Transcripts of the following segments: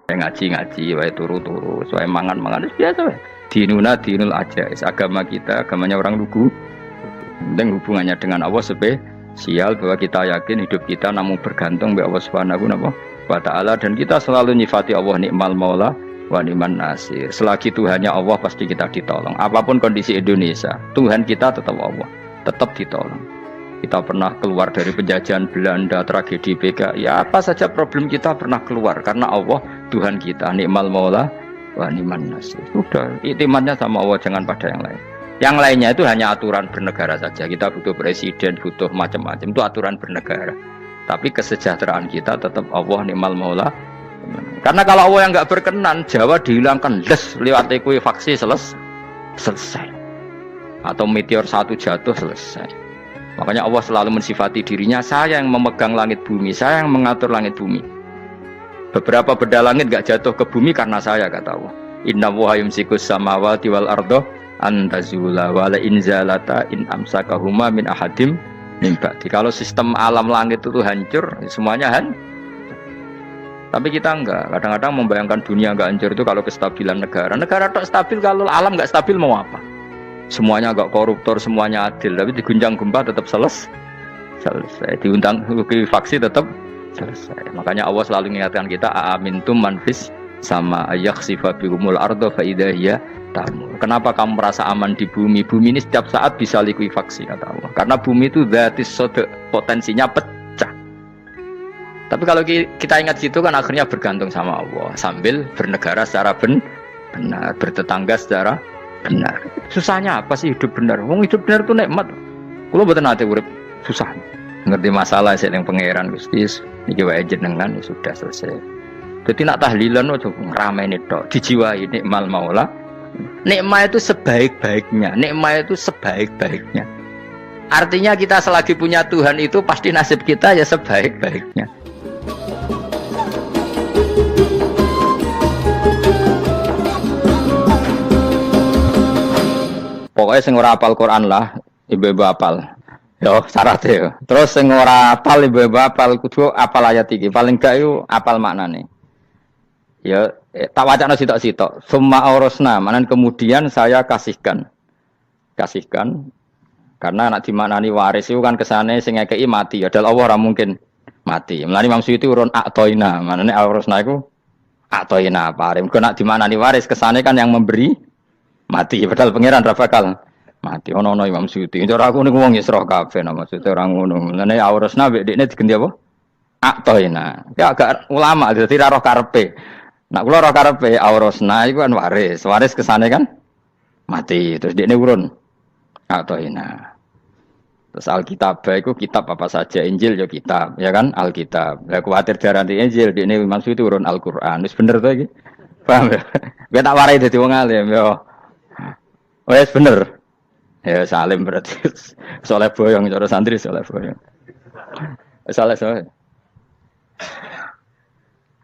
ngaji-ngaji, wae turu-turu, wae mangan-mangan biasa wae. Dinuna dinul aja, agama kita, agamanya orang lugu. Penting hubungannya dengan Allah spesial bahwa kita yakin hidup kita namun bergantung kepada Allah Subhanahu wa taala dan kita selalu nyifati Allah nikmal maula wa ni'man nasir. Selagi Tuhannya Allah pasti kita ditolong. Apapun kondisi Indonesia, Tuhan kita tetap Allah, tetap ditolong. Kita pernah keluar dari penjajahan Belanda, tragedi PKI, ya apa saja problem kita pernah keluar karena Allah Tuhan kita nikmal maula wa ni'man nasir. Sudah, iktimatnya sama Allah, jangan pada yang lain. Yang lainnya itu hanya aturan bernegara saja. Kita butuh presiden, butuh macam-macam, itu aturan bernegara. Tapi kesejahteraan kita tetap Allah nikmal maula. Karena kalau Allah yang nggak berkenan, Jawa dihilangkan les lewat ekuifaksi selesai. Atau meteor satu jatuh selesai. Makanya Allah selalu mensifati dirinya, saya yang memegang langit bumi, saya yang mengatur langit bumi. Beberapa benda langit nggak jatuh ke bumi karena saya, kata Allah. Inna wa yumsikus samawati wal ardo antazula wala inzalata in amsakahuma min ahadim min ba'di. Kalau sistem alam langit itu hancur, semuanya tapi kita enggak. Kadang-kadang membayangkan dunia enggak hancur itu kalau kestabilan negara. Negara tak stabil, kalau alam enggak stabil mau apa? Semuanya enggak koruptor, semuanya adil, tapi diguncang gempa tetap selesai. Diundang faksi tetap selesai. Makanya Allah selalu mengingatkan kita, aamintum manfis sama ayakhsifa bihumul ardo fa idza hiya tamur. Kenapa kamu merasa aman di bumi? Bumi ini setiap saat bisa likuifaksi, kata Allah. Karena bumi itu dzatis sodq, potensinya pecah. Tapi kalau kita ingat situ kan akhirnya bergantung sama Allah sambil bernegara secara benar, bertetangga secara benar. Susahnya apa sih hidup benar? Wong hidup benar itu nikmat. Kulo mboten nate urip susah. Ngerti masalah sing pangeran Gusti iki wae jenengan ya sudah selesai. Jadi nak tahlilan ojo ngrameni tok, dijiwai nikmal maula. Nikmat itu sebaik-baiknya, nikmat itu sebaik-baiknya. Artinya kita selagi punya Tuhan itu pasti nasib kita ya sebaik-baiknya. Pokoknya sing ora hafal Quran lah, ibu-ibu hafal. Yo syaratnya. Terus sing ora hafal ibu-ibu hafal kudu hafal ayat iki. Paling gak yo hafal maknane. Ya tak wacana sitok-sitok. Summa aurasna, manan kemudian saya kasihkan. Karena anak dimaknani waris itu kan kesane sing ngekeki mati. Padahal Allah ora mungkin mati. Mulane Imam Suyuti urun atoina, manane aurasna iku atoina paring. Kok nak dimaknani waris kesane kan yang memberi mati. Padahal pangeran ra bakal mati. Ono Imam Suyuti. Cara aku niku wong Isra kabeh nama maksudnya ora ngono. Mulane aurasna mek dekne diganti apa? Atoina. Ya agak ulama dadi ra roh karepe. Nak kula ora karepe aurasna iku kan waris. Waris kesane kan mati. Terus dekne urun atoina. Terus Alkitab itu kitab apa saja, Injil ya kitab, ya kan Alkitab. Lah kuwatir darani Injil, dekne maksud itu urun Al-Qur'an. Wis bener to iki? Paham ya? Kowe tak warai dadi wong alim ya. Wis bener. Ya salim berarti. Soleh boyong cara santri soleh boyong. Soleh.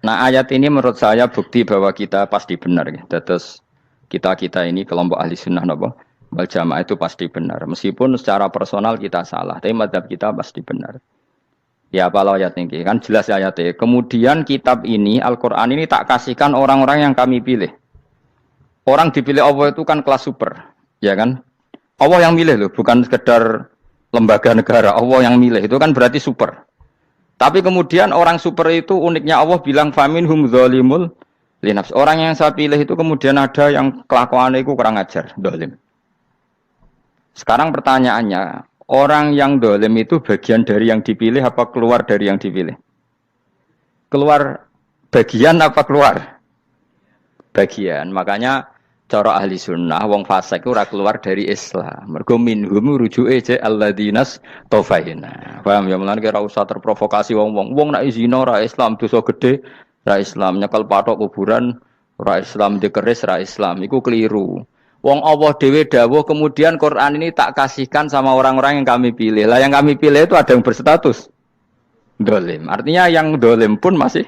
Nah, ayat ini menurut saya bukti bahwa kita pasti benar ya. Terus kita ini kelompok ahli sunnah napa? Wal jamaah itu pasti benar. Meskipun secara personal kita salah, tapi mazhab kita pasti benar. Ya apa ayat ini? Kan jelas ayatnya. Kemudian kitab ini, Al-Quran ini tak kasihkan orang-orang yang kami pilih. Orang dipilih Allah itu kan kelas super. Ya kan? Allah yang milih loh, bukan sekedar lembaga negara. Allah yang milih, itu kan berarti super. Tapi kemudian orang super itu uniknya Allah bilang faminhum dzalimul linafs. Orang yang saya pilih itu kemudian ada yang kelakuannya itu kurang ajar, zalim. Sekarang pertanyaannya, orang yang dolim itu bagian dari yang dipilih apa keluar dari yang dipilih? Keluar bagian apa keluar? Bagian. Makanya cara ahli sunnah, wong fasik itu ora keluar dari Islam. Mergo minhum rujuke je alladinas tofaina. Paham ya, mulane ora usah terprovokasi wong-wong. Wong nek zina ora Islam, dosa gede ora Islam, nyekel patok kuburan ora Islam, dikeris ora Islam. Iku keliru. Wong Allah dhewe dawuh kemudian Quran ini tak kasihkan sama orang-orang yang kami pilih. Lah yang kami pilih itu ada yang berstatus dolim. Artinya yang dolim pun masih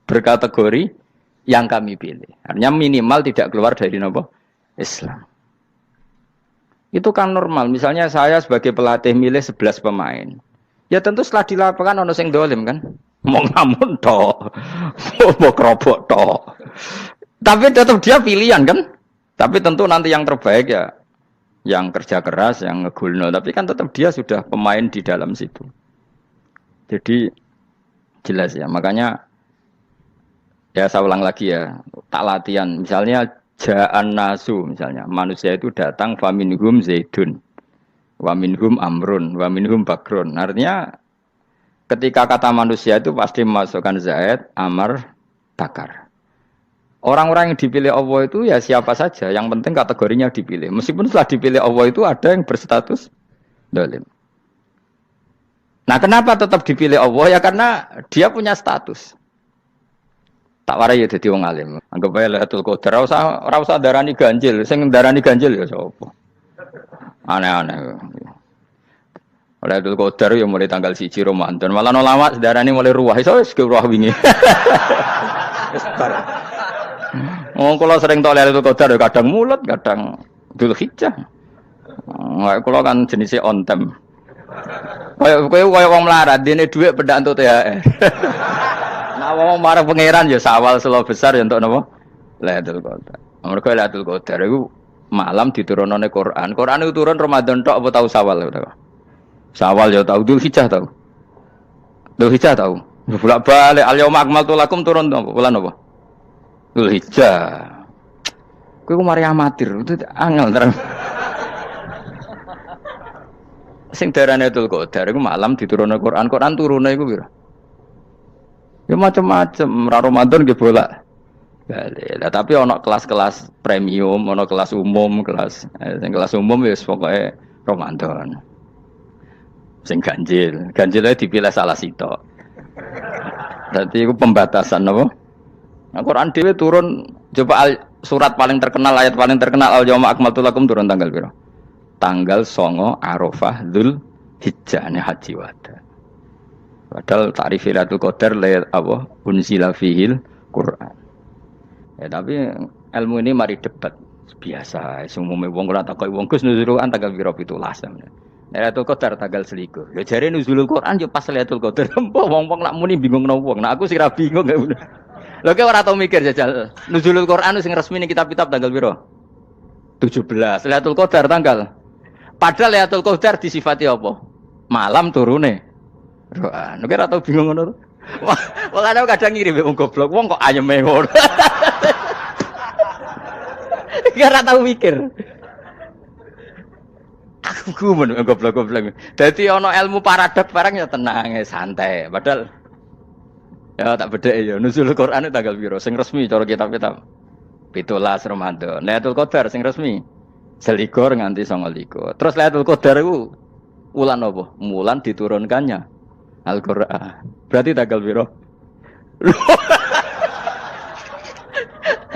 berkategori yang kami pilih. Artinya minimal tidak keluar dari Islam. Itu kan normal. Misalnya saya sebagai pelatih milih 11 pemain. Ya tentu setelah di lapangan ono sing dolim kan. Mau ngamun tok. Mau kerobok tok. Tapi tetap dia pilihan kan? Tapi tentu nanti yang terbaik ya yang kerja keras, yang ngegulno. Tapi kan tetap dia sudah pemain di dalam situ. Jadi jelas ya. Makanya ya saya ulang lagi ya. Tak latihan. Misalnya ja'an nasu. Misalnya manusia itu datang faminhum zaidun. Waminhum amrun. Waminhum bakrun. Artinya ketika kata manusia itu pasti memasukkan zaid, amar, bakar. Orang-orang yang dipilih Allah itu ya siapa saja, yang penting kategorinya dipilih. Meskipun setelah dipilih Allah itu ada yang berstatus dolim. Nah kenapa tetap dipilih Allah? Ya karena dia punya status. Tak warai ya jadi wong alim. Anggap aja Lailatul Qadar, ora usah darani ganjil. Sing darani ganjil ya sapa? Aneh-aneh. Lailatul Qadar ya mulai tanggal 1 Ramadan. Malah ulama sedarani mulai ruwah. Iso wis ke ruwah wingi. Oh, kalau sering tolak itu Qadar kadang mulut, kadang Dzulhijjah. Kalau kan jenisnya on time. Kayak wong melarat, dene dhuwit pendak entuk THR. Nah, wong marah pangeran ya Sawal selo besar ya untuk napa? Lailatul Qadar. Mergo Lailatul Qadar iku malam diturunane Quran. Quran itu turun Ramadan tok apa tau Sawal ya? Sawal ya tau, Dzulhijjah tau. Dzulhijjah tau. Bolak-balik al-yauma akmaltu lakum turun apa? Bulan apa? Dzulhijjah. Kowe ku mari amatir, itu angel terang. Sing darane Lailatul Qadar iku malam diturunne Quran. Quran turune iku pira? Ya macam-macam, ra Ramadan nggih bolak. Lah tapi ana kelas-kelas premium, ana kelas umum, sing kelas umum wis pokoke Ramadan. Sing ganjil, ganjilnya dipilih salah sitok. Dadi iku pembatasan apa? Nah, Quran dhewe turun coba surat paling terkenal, ayat paling terkenal al-yauma akmaltu lakum turun tanggal pira? Tanggal 9 Arafah Dzulhijjah haji wada. Padahal ta'rif Lailatul Qadar apa unzila fihil Quran. Ya tapi ilmu ini mari debat biasa. Umume wong ora takoki wong Gus nuzul Quran tanggal pira 17. Lailatul Qadar tanggal 21. Lha jare nuzulul Quran yo pas Lailatul Qadar. Wong-wong nak muni bingung nang wong. Nah aku sih ra bingung. Lho kok ora tau mikir jajal. Nuzulul Quran sing resmi ning kitab-kitab tanggal pira? 17. Lailatul Qadar tanggal. Padahal Lailatul Qadar disifati apa? Malam turune. Quran. Nek ora tau bingung ngono. Wong ana kadang ngiri wong goblok. Wong kok ayeme ngono. Ora tau mikir. Aku men goblok-goblok. Dadi ana ilmu paradok barang ya tenang, santai. Padahal ya tak bedhek ya nuzul Quran tanggal piro sing resmi cara kitab-kitab 17 Ramadan. Lailatul Qadar sing resmi 21 nganti 29. Terus Lailatul Qadar iku wulan apa? Wulan diturunkannya Al-Qur'an. Berarti tanggal piro?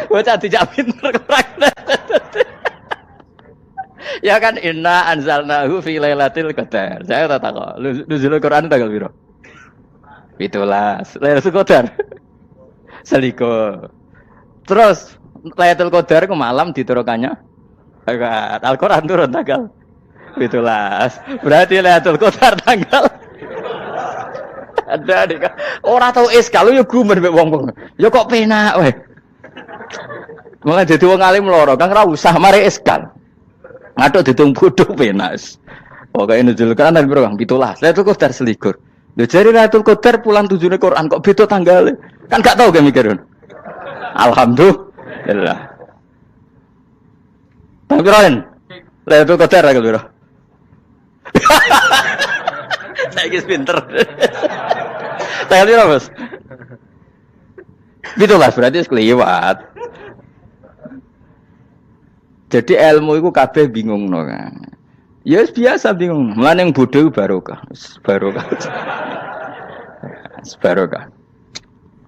Bocah dijak pinter Quran. Ya kan inna anzalnahu fi lailatul qadar. Saya tak tahu. Nuzul Quran tanggal piro? 17. Lailatul Qadar. Seliko. Terus Lailatul Qadar ku malam diturunkannya Al-Qur'an turun tanggal 17. Berarti Lailatul Qadar tanggal ada dik. Ora tau iskal yo gumen mek wong-wong. Ya kok penak weh. Mulai dadi wong alim loro, Kang ora usah mari iskal. Ngathuk ditung bodho penak. Pokoke nuzul Quran piro Kang? 17. Lailatul Qadar selikur. Lho jare Lailatul Qadar pulang tujune Quran kok beda tanggale. Kan gak tau ge mikir. Alhamdulillah. Tanggalan. Lailatul Qadar tanggal piro? Saiki pinter. Tanggal piro, Bos? 17 berarti kelewat. Jadi ilmu itu kabeh bingung no kan. Ya biasa bingung. Mulane yang bodoh barokah. Barokah. Barokah.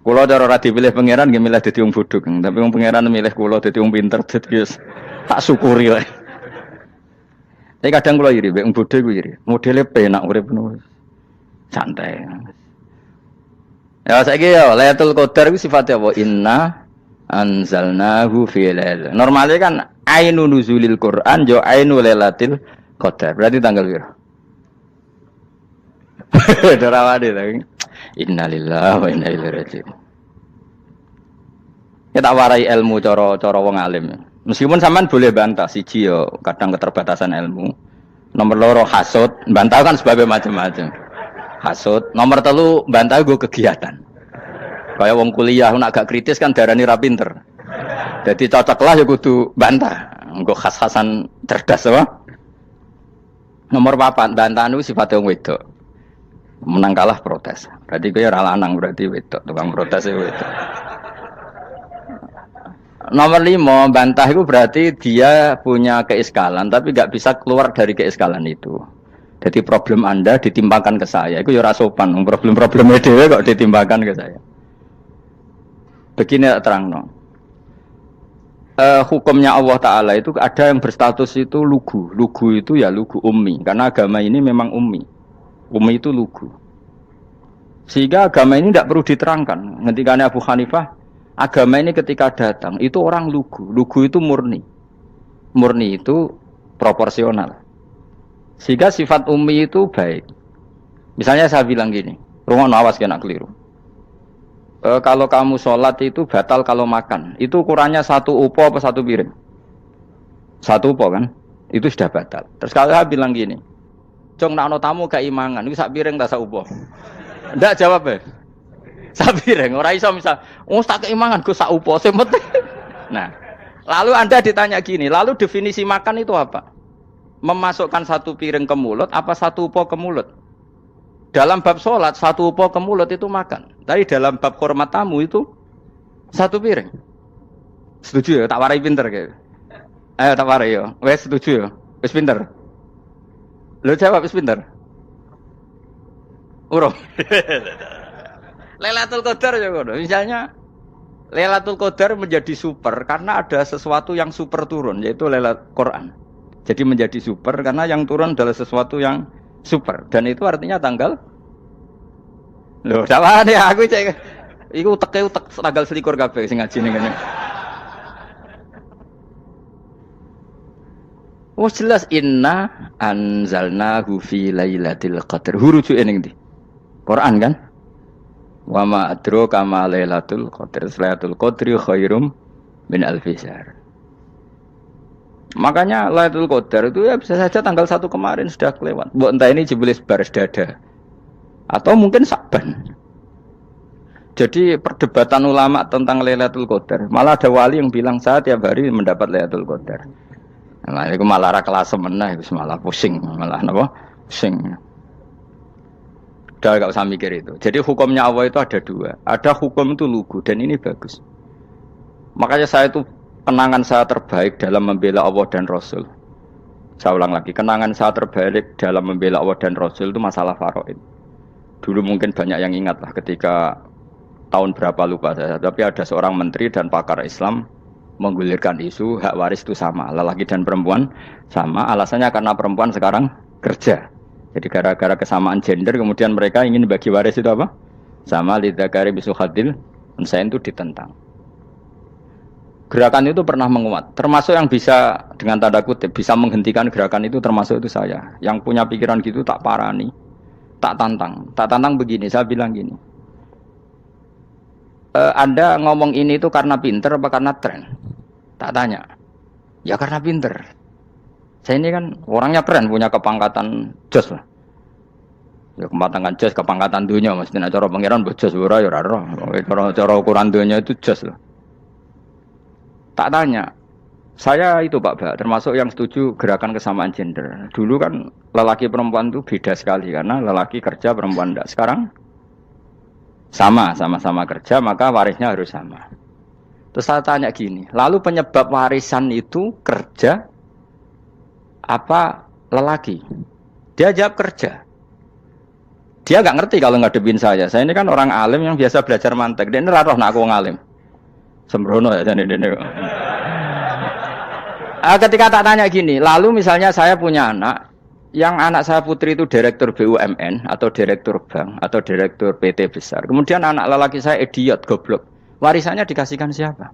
Kula cara ora dipilih pangeran nggih milih dadi wong bodoh, tapi wong pangeran milih kula dadi wong pinter dadi tak syukuri wae. Tapi kadang kula iri wong bodoh iku iri. Modele penak urip ngono. Santai. Ya saiki ya Lailatul Qadar iku sifate apa? Inna anzalnahu fi lailatul. Normale kan ainu nuzulil Quran yo ainu lailatul qadar. Berarti tanggal piro? Dorawade ta. Innalillahi wa inna ilaihi raji'un. Kita warai ilmu cara wong alim. Meskipun sampean boleh bantah siji yo kadang keterbatasan ilmu. Nomor loro hasud, bantah kan sebabnya macam-macam. Hasud, nomor telu bantah gue kegiatan. Kayak wong kuliah nak gak kritis kan darani ra pinter. Jadi cocoklah ya kudu bantah. Engko khas-khasan cerdas apa? Nomor 4 bantah niku sifate wong wedok. Menang kalah protes. Berarti kowe ora lanang berarti wedok, tukang protes wedok. Nomor 5, bantah itu berarti dia punya keiskalan tapi gak bisa keluar dari keiskalan itu. Jadi problem Anda ditimpakan ke saya, itu ya ora sopan. Problem-problemnya dhewe kok ditimpakan ke saya. Begini terang hukumnya Allah Ta'ala itu ada yang berstatus itu lugu. Lugu itu ya lugu ummi. Karena agama ini memang ummi. Ummi itu lugu. Sehingga agama ini tidak perlu diterangkan. Ketika Abu Hanifah, agama ini ketika datang, itu orang lugu. Lugu itu murni. Murni itu proporsional. Sehingga sifat ummi itu baik. Misalnya saya bilang gini, rumah awas kena keliru. Kalau kamu sholat itu batal kalau makan. Itu ukurannya 1 upo apa 1 piring? 1 upo kan? Itu sudah batal. Terus kalau saya bilang gini, Cong nak tamu gak imangan, itu 1 piring tak 1 upo. Ndak jawab ya? 1 piring, orang iso misal, tak keimangan gue 1 upo sementing. Nah, lalu Anda ditanya gini, lalu definisi makan itu apa? Memasukkan 1 piring ke mulut, apa 1 upo ke mulut? Dalam bab sholat, 1 upo ke mulut itu makan. Tapi dalam bab hormat tamu itu 1 piring. Setuju ya? Tak warai pinter kayak. Ayo tak warai ya. Wes setuju ya? Wes pinter. Lo jawab wes pinter. Urung. Lailatul Qadar ya ngono. Misalnya Lailatul Qadar menjadi super karena ada sesuatu yang super turun, yaitu Lailatul Quran. Jadi menjadi super karena yang turun adalah sesuatu yang super, dan itu artinya tanggal. Loh, salah nih aku cek. Iku utek tanggal 21 kabeh sing ngaji ning kene. Wes jelas inna anzalnahu fi lailatul qadar. Huruju ning ndi? Quran kan? Wa ma adraka ma lailatul qadar. Lailatul qadri khairum min alfi syahr. Makanya Lailatul Qadar itu ya bisa saja tanggal 1 kemarin sudah kelewat. Mbok entah ini jebelis baris dada. Atau mungkin Sa'ban. Jadi perdebatan ulama tentang Lailatul Qadar. Malah ada wali yang bilang saya tiap hari mendapat Lailatul Qadar. Nah, itu malah ra kelas meneh, itu malah pusing, malah napa? Pusing. Udah gak usah mikir itu. Jadi hukumnya Allah itu ada 2. Ada hukum itu lugu dan ini bagus. Makanya saya itu kenangan saya terbaik dalam membela Allah dan Rasul. Saya ulang lagi, kenangan saya terbaik dalam membela Allah dan Rasul itu masalah faraid. Dulu mungkin banyak yang ingat lah ketika tahun berapa lupa saya, tapi ada seorang menteri dan pakar Islam menggulirkan isu hak waris itu sama, lelaki dan perempuan sama. Alasannya karena perempuan sekarang kerja. Jadi gara-gara kesamaan gender kemudian mereka ingin bagi waris itu apa? Sama lidzakari bisu hadil, saya itu ditentang. Gerakan itu pernah menguat, termasuk yang bisa dengan tanda kutip bisa menghentikan gerakan itu termasuk itu saya. Yang punya pikiran gitu tak parani, tak tantang begini. Saya bilang gini, Anda ngomong ini itu karena pinter apa karena tren? Tak tanya, ya karena pinter. Saya ini kan orangnya keren, punya kepangkatan jos lah. Ya kepangkatan jos, kepangkatan dunia, maksudnya cara pangeran bojos ora ya ora roh. Cara ukuran dunia itu jos lah. Tak tanya, saya itu Pak, termasuk yang setuju gerakan kesamaan gender. Dulu kan lelaki perempuan itu beda sekali karena lelaki kerja perempuan tidak. Sekarang sama-sama kerja maka warisnya harus sama. Terus saya tanya gini, lalu penyebab warisan itu kerja apa lelaki? Dia jawab kerja. Dia nggak ngerti kalau ngadepin saya. Saya ini kan orang alim yang biasa belajar mantek. Dia ini roh nak aku ngalim. Sembrono ya jadi ini. Ketika tak tanya gini, lalu misalnya saya punya anak, yang anak saya putri itu direktur BUMN atau direktur bank atau direktur PT besar. Kemudian anak lelaki saya idiot, goblok. Warisannya dikasihkan siapa?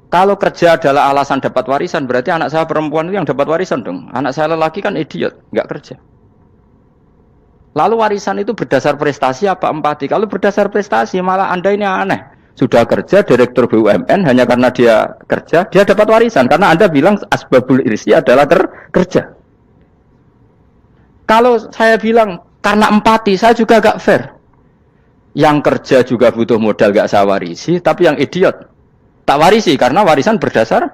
Kalau kerja adalah alasan dapat warisan, berarti anak saya perempuan itu yang dapat warisan dong. Anak saya lelaki kan idiot, nggak kerja. Lalu warisan itu berdasar prestasi apa empati? Kalau berdasar prestasi malah Anda ini aneh. Sudah kerja direktur BUMN hanya karena dia kerja, dia dapat warisan karena Anda bilang asbabul irsi adalah kerja. Kalau saya bilang karena empati, saya juga gak fair. Yang kerja juga butuh modal gak saya warisi, tapi yang idiot tak warisi karena warisan berdasar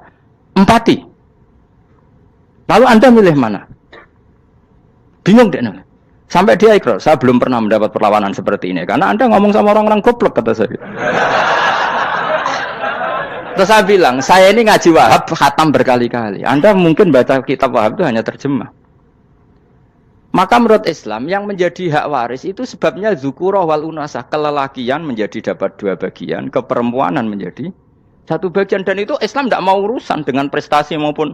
empati. Lalu Anda milih mana? Bingung deh. Sampai dia ikrar, saya belum pernah mendapat perlawanan seperti ini karena Anda ngomong sama orang-orang goblok, kata saya. Terus saya bilang, saya ini ngaji Wahab khatam berkali-kali. Anda mungkin baca kitab Wahab itu hanya terjemah. Maka menurut Islam yang menjadi hak waris itu sebabnya zukurah wal unasah, kelelakian menjadi dapat 2 bagian, keperempuanan menjadi 1 bagian, dan itu Islam tidak mau urusan dengan prestasi maupun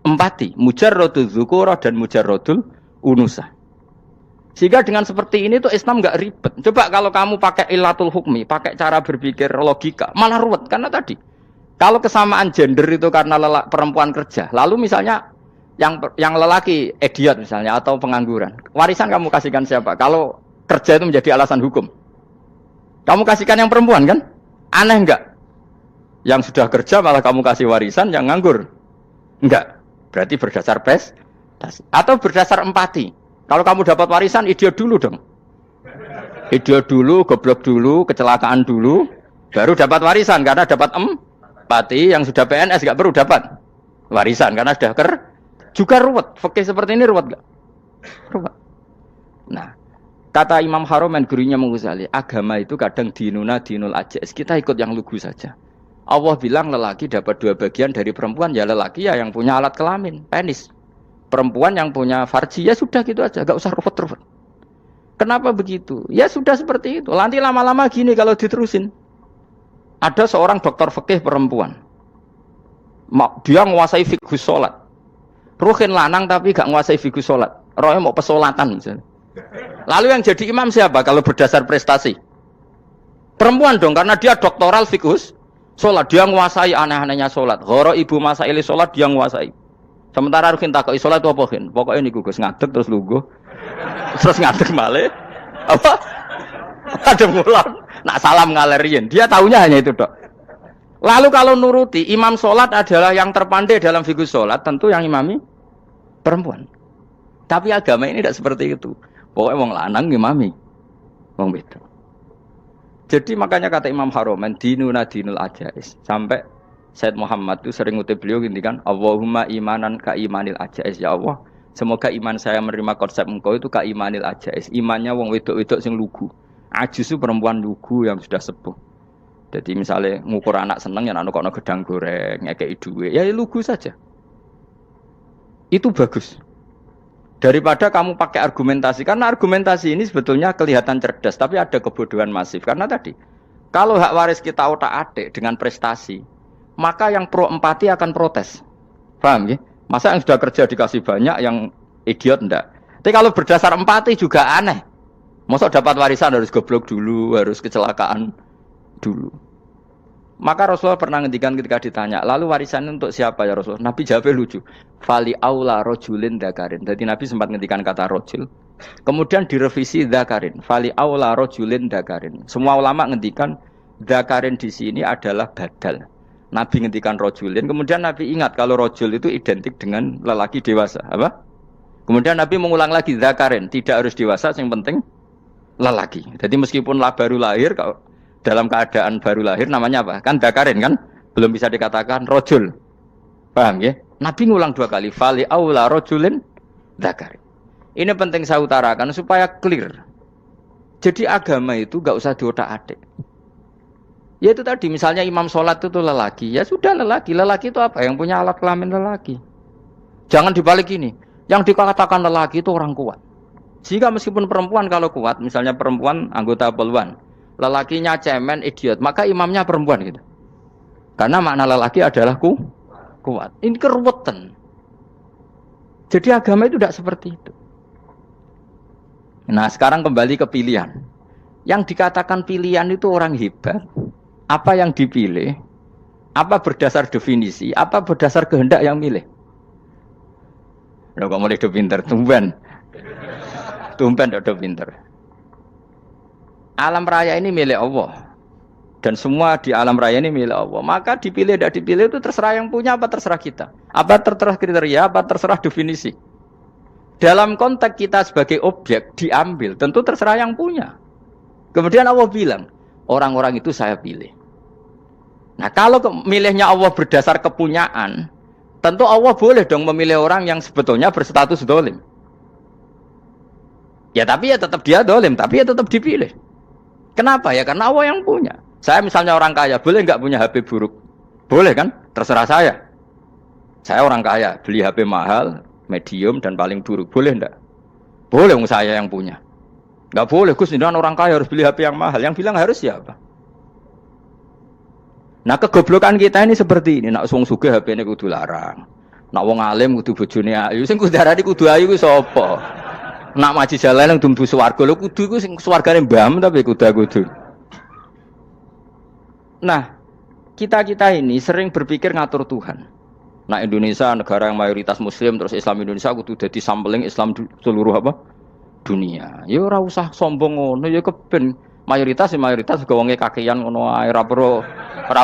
empati, mujarrodul zukurah dan mujarrodul unusah. Sehingga dengan seperti ini tuh Islam nggak ribet. Coba kalau kamu pakai ilatul hukmi, pakai cara berpikir logika, malah ruwet. Karena tadi, kalau kesamaan gender itu karena perempuan kerja, lalu misalnya yang lelaki idiot misalnya atau pengangguran, warisan kamu kasihkan siapa? Kalau kerja itu menjadi alasan hukum, kamu kasihkan yang perempuan kan? Aneh enggak? Yang sudah kerja malah kamu kasih warisan yang nganggur? Enggak. Berarti berdasar prestasi atau berdasar empati. Kalau kamu dapat warisan, idiot dulu dong. Idiot dulu, goblok dulu, kecelakaan dulu, baru dapat warisan karena dapat empati. Yang sudah PNS enggak perlu dapat warisan karena sudah juga ruwet. Fikih seperti ini ruwet enggak? Ruwet. Nah, kata Imam Haromen gurunya Ghazali, agama itu kadang dinuna dinul ajais. Kita ikut yang lugu saja. Allah bilang lelaki dapat 2 bagian dari perempuan, ya lelaki ya yang punya alat kelamin, penis. Perempuan yang punya farji, ya sudah gitu aja, gak usah ruwet-ruwet. Kenapa begitu? Ya sudah seperti itu. Nanti lama-lama gini kalau diterusin. Ada seorang dokter fikih perempuan. Dia menguasai fikih sholat. Ruhin lanang tapi gak menguasai fikih sholat. Rohnya mau pesolatan misalnya. Lalu yang jadi imam siapa kalau berdasar prestasi? Perempuan dong, karena dia doktoral fikih sholat. Dia menguasai aneh-anehnya sholat. Ghoro ibu masaili sholat dia menguasai. Sementara Ruhin takoi sholat itu apa Ruhin? Pokoknya ini gugus ngadeg terus lugu. Terus ngadeg malih. Apa? Ada mulan. Nak salam ngalerian. Dia tahunya hanya itu dok. Lalu kalau nuruti imam sholat adalah yang terpandai dalam fikih sholat, tentu yang imami perempuan. Tapi agama ini tidak seperti itu. Pokoknya wong lanang imami. Wong itu. Jadi makanya kata Imam Haromen dinuna dinul ajais. Sampai Said Muhammad itu sering ngutip beliau gini kan, Allahumma imanan ka imanil ajais, ya Allah. Semoga iman saya menerima konsep engkau itu ka imanil ajais. Imannya wong wedok-wedok sing lugu. Ajis itu perempuan lugu yang sudah sepuh. Jadi misalnya ngukur anak seneng ya anak kono gedang goreng, ngekei duwe, ya lugu saja. Itu bagus. Daripada kamu pakai argumentasi, karena argumentasi ini sebetulnya kelihatan cerdas, tapi ada kebodohan masif. Karena tadi, kalau hak waris kita otak-atik dengan prestasi, maka yang pro empati akan protes. Paham ya? Masa yang sudah kerja dikasih banyak, yang idiot enggak? Tapi kalau berdasar empati juga aneh. Masa dapat warisan harus goblok dulu, harus kecelakaan dulu. Maka Rasulullah pernah ngendikan ketika ditanya, lalu warisan untuk siapa ya Rasulullah? Nabi jawabnya lucu. Fali aula rojulin dakarin. Jadi Nabi sempat ngendikan kata rojul. Kemudian direvisi dakarin. Fali aula rojulin dakarin. Semua ulama ngendikan dakarin di sini adalah badal. Nabi ngendikan rojulin, kemudian Nabi ingat kalau rojul itu identik dengan lelaki dewasa, apa? Kemudian Nabi mengulang lagi zakarin, tidak harus dewasa, yang penting lelaki. Jadi meskipun baru lahir, kalau dalam keadaan baru lahir namanya apa? Kan zakarin kan, belum bisa dikatakan rojul. Paham ya? Nabi ngulang 2 kali, fali aula rojulin zakarin. Ini penting saya utarakan supaya clear. Jadi agama itu gak usah diotak-atik. Ya itu tadi, misalnya imam sholat itu lelaki, ya sudah lelaki. Lelaki itu apa? Yang punya alat kelamin lelaki. Jangan dibalik ini. Yang dikatakan lelaki itu orang kuat. Sehingga meskipun perempuan kalau kuat, misalnya perempuan anggota poluan, lelakinya cemen, idiot, maka imamnya perempuan gitu. Karena makna lelaki adalah kuat. Ini keruwetan. Jadi agama itu tidak seperti itu. Nah sekarang kembali ke pilihan. Yang dikatakan pilihan itu orang hebat. Apa yang dipilih, apa berdasar definisi, apa berdasar kehendak yang milih. Loh kok mulai pinter, tumben. tumpen do pinter. Alam raya ini milik Allah. Dan semua di alam raya ini milik Allah. Maka dipilih tidak dipilih itu terserah yang punya apa terserah kita. Apa terserah kriteria, apa terserah definisi. Dalam konteks kita sebagai objek diambil, tentu terserah yang punya. Kemudian Allah bilang, orang-orang itu saya pilih. Nah kalau milihnya Allah berdasar kepunyaan, tentu Allah boleh dong memilih orang yang sebetulnya berstatus dolim. Ya tapi ya tetap dia dolim, tapi ya tetap dipilih. Kenapa ya? Karena Allah yang punya. Saya misalnya orang kaya, boleh nggak punya HP buruk? Boleh kan? Terserah saya. Saya orang kaya, beli HP mahal, medium, dan paling buruk. Boleh nggak? Boleh, saya yang punya. Nggak boleh, Gus, dengan orang kaya harus beli HP yang mahal. Yang bilang harus siapa? Nah, kegoblokan kita ini seperti ini. Nak wong sugih HP ini kudu larang. Nak wong alim kudu bojone ayu. Sing kudu darani kudu ayu ku sapa? Nak maji jalan yang dumbu swarga lho kudu ku sing swargane mbam tapi kudu. Nah, kita ini sering berpikir ngatur Tuhan. Nah, Indonesia negara yang mayoritas Muslim terus Islam Indonesia kudu dadi sampling Islam seluruh apa? Dunia. Ya ora usah sombong ngono, ya keben mayoritas juga wonge kakean ngono ae ora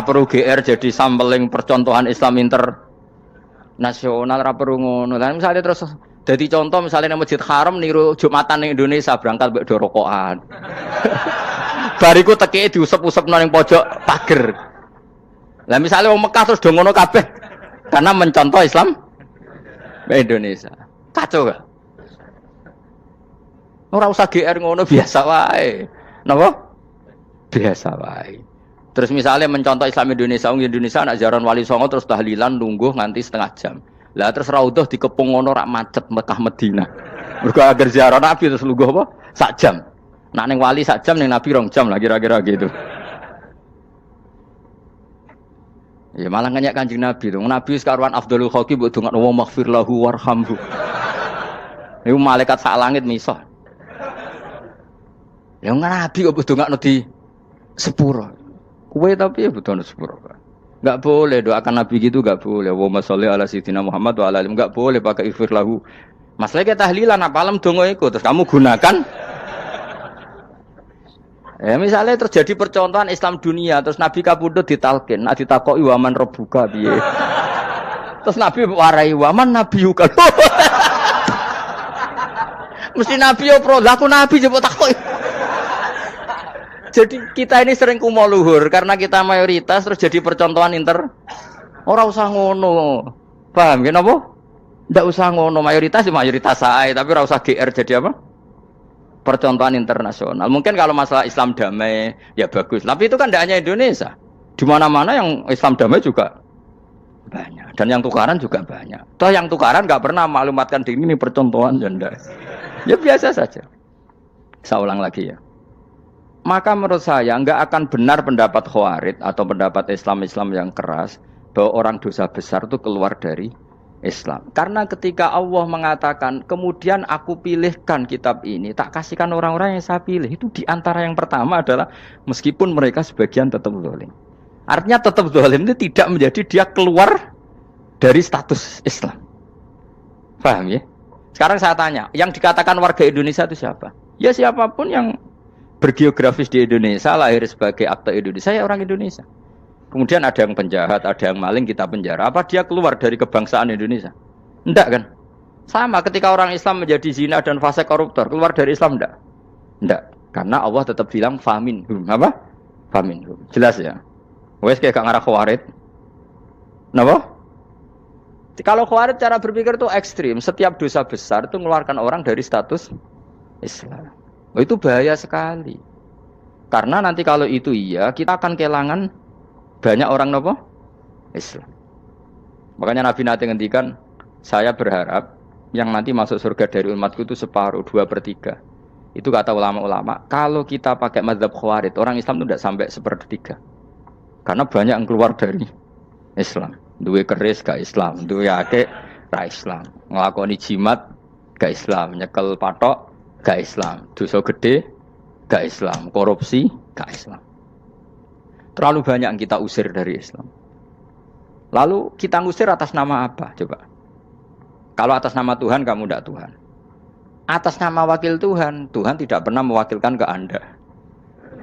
perlu GR jadi sampling percontohan Islam internasional ora perlu ngono. Lah misalnya terus dadi contoh misalnya nang Masjid Haram niru Jumatan ning Indonesia berangkat mbek do rokokan. Bariku tekeke diusep-usep nang pojok pager. Lah misalnya wong Mekah terus do ngono kabeh karena mencontoh Islam Indonesia. Kacau gak? Ora usah GR ngono biasa wae. Napa? Biasa wae. Terus misalnya mencontoh Islam Indonesia, Indonesia anak jaran Wali Songo terus tahlilan nunggu nganti setengah jam. Lah terus raudhah dikepung ngono rak macet Mekah Madinah. Mergo agar ziarah Nabi terus lungguh apa? Sak jam. Nak ning wali sak jam ning Nabi 2 jam lah kira-kira gitu. Ya malah nganyak Kanjeng Nabi to. Nabi sekaruan afdhalul khalqi mbok dongakno wa maghfir lahu warhamhu. Niku malaikat sak langit misah. Ya Nabi kok dongakno di sepuro. Kowe tapi ya butuh sepuro. Enggak boleh doakan Nabi gitu enggak boleh. Wa sholli ala sayyidina Muhammad wa ala alihi enggak boleh pakai ighfir lahu. Masalah kita tahlilan apa alam donga iku terus kamu gunakan. Ya misalnya terjadi percontohan Islam dunia terus Nabi kapundhut ditalkin, nak ditakoki waman rebuka piye. Terus Nabi warai waman nabiyuka. Mesti Nabi yo pro, lah aku Nabi jebok takoki. Jadi kita ini sering kumo luhur karena kita mayoritas terus jadi percontohan ora usah ngono. Paham ya napa? Ndak usah ngono, mayoritas sae tapi ora usah GR jadi apa? Percontohan internasional. Mungkin kalau masalah Islam damai ya bagus. Tapi itu kan tidak hanya Indonesia. Di mana-mana yang Islam damai juga banyak. Dan yang tukaran juga banyak. Toh yang tukaran nggak pernah maklumatkan diri ini percontohan janda. Ya biasa saja. Saya ulang lagi ya. Maka menurut saya nggak akan benar pendapat Khawarij atau pendapat Islam yang keras bahwa orang dosa besar itu keluar dari Islam. Karena ketika Allah mengatakan, kemudian aku pilihkan kitab ini, tak kasihkan orang-orang yang saya pilih. Itu diantara yang pertama adalah, meskipun mereka sebagian tetap zalim. Artinya tetap zalim itu tidak menjadi dia keluar dari status Islam. Paham ya? Sekarang saya tanya, yang dikatakan warga Indonesia itu siapa? Ya siapapun yang bergeografis di Indonesia, lahir sebagai akte Indonesia, ya orang Indonesia. Kemudian ada yang penjahat, ada yang maling, kita penjara. Apa dia keluar dari kebangsaan Indonesia? Enggak kan? Sama ketika orang Islam menjadi zina dan fasik koruptor, keluar dari Islam enggak? Enggak. Karena Allah tetap bilang faminhum. Apa? Faminhum. Jelas ya? Wes kayak gak ngarah Khawarij. Napa? Kalau Khawarij cara berpikir itu ekstrim. Setiap dosa besar itu mengeluarkan orang dari status Islam. Oh, itu bahaya sekali. Karena nanti kalau itu iya, kita akan kehilangan banyak orang nopo Islam. Makanya Nabi nanti ngendikan, saya berharap yang nanti masuk surga dari umatku itu separuh, 2/3. Itu kata ulama-ulama. Kalau kita pakai mazhab Khawarij, orang Islam itu tidak sampai 1/3. Karena banyak yang keluar dari Islam. Duwe keris gak Islam, duwe akeh ra Islam. Nglakoni jimat gak Islam, nyekel patok gak Islam, dosa gede gak Islam, korupsi gak Islam. Terlalu banyak yang kita usir dari Islam. Lalu kita ngusir atas nama apa? Coba. Kalau atas nama Tuhan, kamu tidak Tuhan. atas nama wakil Tuhan. Tuhan tidak pernah mewakilkan ke Anda.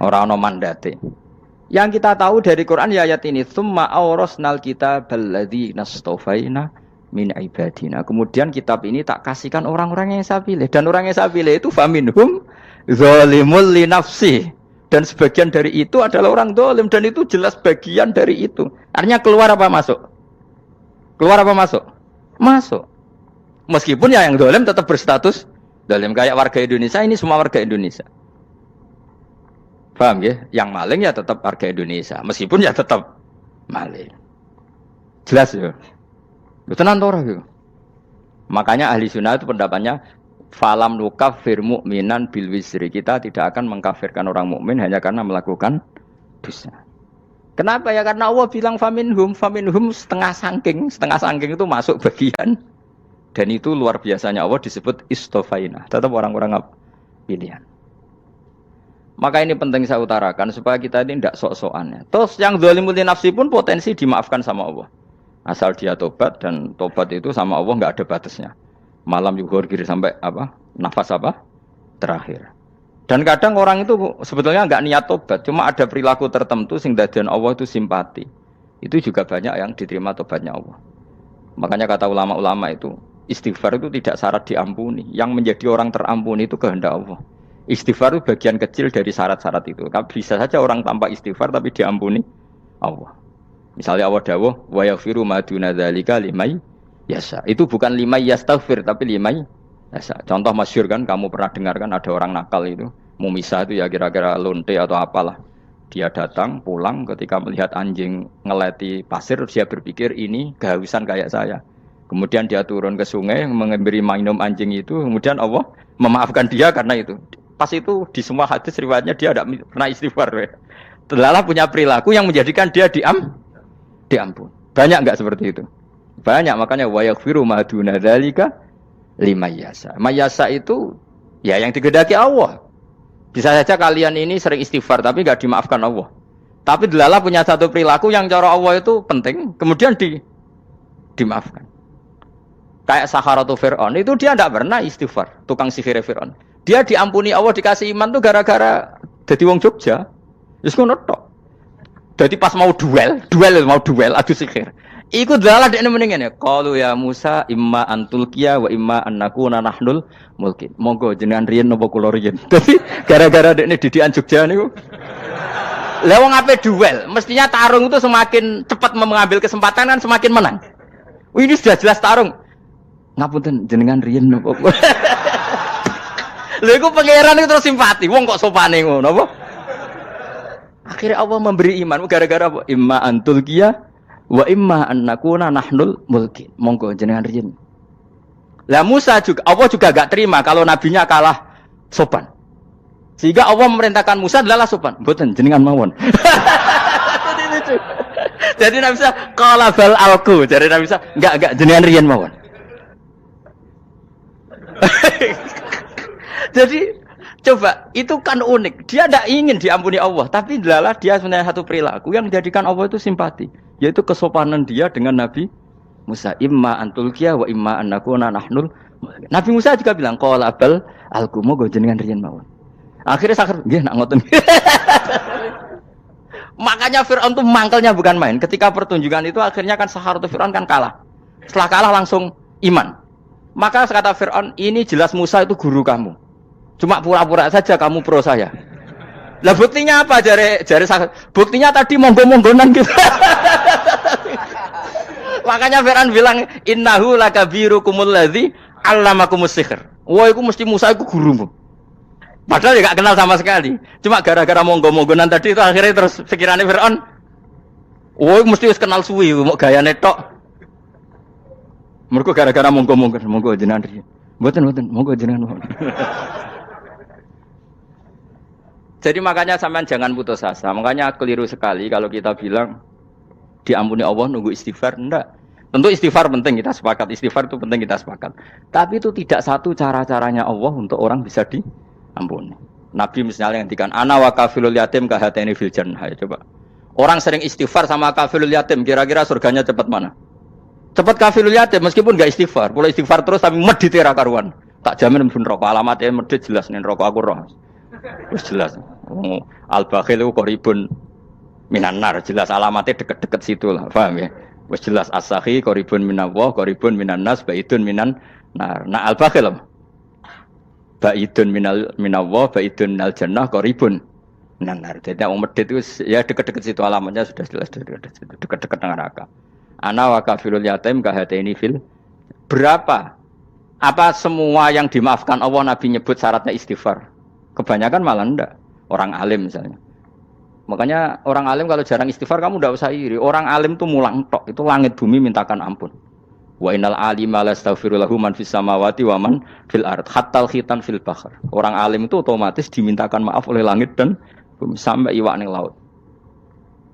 Orang-orang mandate. Yang kita tahu dari Quran ya ayat ini, tsumma awrasnal kitabal ladzina nastafaina min ibadina. Kemudian kitab ini tak kasihkan orang-orang yang saya pilih, dan orang yang saya pilih itu faminhum zalimul li nafsi. Dan sebagian dari itu adalah orang zalim, dan itu jelas bagian dari itu. Artinya keluar apa masuk? Keluar apa masuk? Masuk. Meskipun ya yang zalim tetap berstatus zalim, kayak warga Indonesia, ini semua warga Indonesia. Paham ya? Yang maling ya tetap warga Indonesia, meskipun ya tetap maling. Jelas ya? Itu tenan ora ya? Makanya ahli sunnah itu pendapatnya falam nukafir mu'minan bil wisri. Kita tidak akan mengkafirkan orang mukmin hanya karena melakukan dosa. Kenapa ya? Karena Allah bilang faminhum setengah sangking itu masuk bagian. Dan itu luar biasanya Allah disebut istofaina. Tetap orang-orang pilihan. Maka ini penting saya utarakan supaya kita ini tidak sok-sokan ya. Terus yang zalimul li nafsi pun potensi dimaafkan sama Allah. Asal dia tobat, dan tobat itu sama Allah nggak ada batasnya. Malam yuhur kiri sampai apa? Nafas apa? Terakhir. Dan kadang orang itu sebetulnya nggak niat tobat, cuma ada perilaku tertentu sing dadian Allah itu simpati. Itu juga banyak yang diterima tobatnya Allah. Makanya kata ulama-ulama itu, istighfar itu tidak syarat diampuni. Yang menjadi orang terampuni itu kehendak Allah. Istighfar itu bagian kecil dari syarat-syarat itu. Bisa saja orang tanpa istighfar tapi diampuni Allah. Misalnya Allah dawuh, wa yaghfiru ma duna dzalika limay yasha. Itu bukan limay yastaghfir tapi limay yasha. Contoh masyhur kan, kamu pernah dengar kan, ada orang nakal itu, mumisah itu ya kira-kira lonte atau apalah. Dia datang pulang ketika melihat anjing ngeleti pasir, dia berpikir ini kehausan kayak saya. Kemudian dia turun ke sungai memberi minum anjing itu, kemudian Allah memaafkan dia karena itu. Pas itu di semua hadis riwayatnya dia tidak pernah istighfar. Terlalu punya perilaku yang menjadikan dia diampun. Banyak enggak seperti itu? Banyak, makanya wa yaghfiru ma duna dzalika limay yasha. Mayasa itu ya yang digedaki Allah. Bisa saja kalian ini sering istighfar tapi enggak dimaafkan Allah. Tapi delala punya satu perilaku yang cara Allah itu penting, kemudian dimaafkan. Kayak Saharatu Fir'aun itu dia tidak pernah istighfar, tukang sihir Fir'aun. Dia diampuni Allah, dikasih iman tuh gara-gara jadi wong Jogja. Wis ngono tok. Jadi pas mau duel adu sihir. Iku dalah dekne mendingan ya. Qalu ya Musa imma antulqiya wa imma annakuna nahnul mulkin. Monggo jenengan riyen napa kula riyen. Dadi gara-gara dekne didikan Jogja niku. Lah wong ape duel, mestinya tarung itu semakin cepat mengambil kesempatan kan semakin menang. Ini sudah jelas tarung. Ngapunten jenengan riyen napa. Lha iku pangeran itu terus simpati. Wong kok sopane ngono apa? Akhirnya Allah memberi iman gara-gara apa? Imma antulqiya wa imma annakuna nahnul mulkin. Monggo jenengan riyen. Lah Musa juga Allah juga gak terima kalau nabinya kalah sopan. Sehingga Allah memerintahkan Musa adalah sopan. Mboten jenengan mawon. Jadi Nabi Musa qala bal alqu. Jadi Nabi Musa enggak jenengan riyen mawon. Jadi coba, itu kan unik. Dia tidak ingin diampuni Allah, tapi adalah dia sebenarnya satu perilaku yang menjadikan Allah itu simpati, yaitu kesopanan dia dengan Nabi Musa. Imma antulqiya wa imma annakuna nahnul. Nabi Musa juga bilang qala bal alqu moga jenengan riyen mawon. Akhirnya sakar nggih nak ngoten. Makanya Firaun itu mangkelnya bukan main. Ketika pertunjukan itu akhirnya kan Saharatu Firaun kan kalah. Setelah kalah langsung iman. Maka kata Firaun, ini jelas Musa itu guru kamu. Cuma pura-pura saja kamu pro saya. Lah buktinya apa? Jare buktinya tadi monggo-monggonan gitu. Makanya Fir'aun bilang innahu lakabirukumul ladzi 'allamakumus sihr. Wah, iku mesti Musa iku gurumu. Padahal dia enggak kenal sama sekali. Cuma gara-gara monggo-monggonan tadi itu akhirnya terus pikirannya Fir'aun. Wah, mesti wis kenal suwi mau gayane tok. Mergo gara-gara monggo-monggon, monggo jenengan riyen. Mboten, monggo jenengan. Jadi makanya sampean jangan putus asa. Makanya keliru sekali kalau kita bilang diampuni Allah nunggu istighfar. Enggak. Tentu istighfar penting, kita sepakat. Istighfar itu penting, kita sepakat. Tapi itu tidak satu cara-caranya Allah untuk orang bisa diampuni. Nabi misalnya ngendikan ana wa kafilul yatim kahateni fil jannah. Coba. Orang sering istighfar sama kafilul yatim, kira-kira surganya cepat mana? Cepat kafilul yatim meskipun enggak istighfar. Kalau istighfar terus tapi medit ra karuan. Tak jamin mlebu neraka. Alamatnya medhit jelas ning neraka aku roh. Wis jelas. Al-bakhil iku qaribun minan nar, jelas alamatnya deket-deket situ lah. Paham ya? Wis jelas as-sakhi qaribun minallah, qaribun minan nas, baidun minan nar. Nah al-bakhil apa? Baidun minallah, baidun minal jannah, qaribun minan nar. Jadi wong medhit itu ya deket-deket situ alamatnya sudah jelas deket-deket neraka. Ana wa kafirul yatim kahateni fil berapa? Apa semua yang dimaafkan Allah Nabi nyebut syaratnya istighfar? Kebanyakan malah enggak. Orang alim misalnya. Makanya orang alim kalau jarang istighfar kamu enggak usah iri. Orang alim tuh mulang tok, itu langit bumi mintakan ampun. Wa innal alima lastaghfiru lahu man fis samawati wa man fil ard hatta khitan fil bahr. Orang alim itu otomatis dimintakan maaf oleh langit dan bumi sampai iwak ning laut.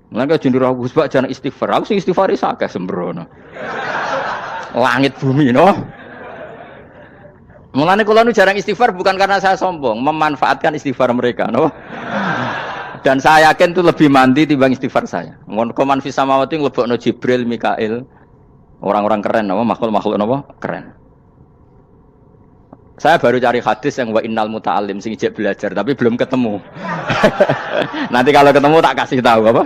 Maka jendur aku sebab jarang istighfar. Aku sing istighfar isa akeh sembrono. Langit bumi no. Mulane kula nu jarang istighfar bukan karena saya sombong, memanfaatkan istighfar mereka, no. Dan saya yakin itu lebih mandi timbang istighfar saya. Mun koman fi samawati nglebokno Jibril, Mikail, orang-orang keren, no, makhluk-makhluk no, keren. Saya baru cari hadis yang wa innal muta'allim sing ijek belajar tapi belum ketemu. Nanti kalau ketemu tak kasih tahu apa?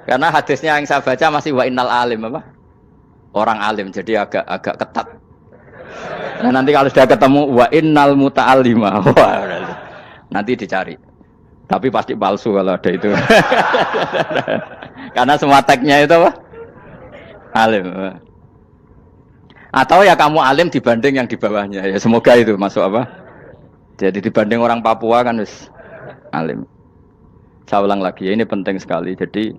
Karena hadisnya yang saya baca masih wa innal alim apa? Orang alim jadi agak ketat. Nah nanti kalau sudah ketemu wa innal muta'allima, nanti dicari. Tapi pasti palsu kalau ada itu. Karena semua tagnya itu apa? Alim. Atau ya kamu alim dibanding yang di bawahnya. Ya semoga itu masuk apa? Jadi dibanding orang Papua kan wis alim. Saya ulang lagi ya, ini penting sekali. Jadi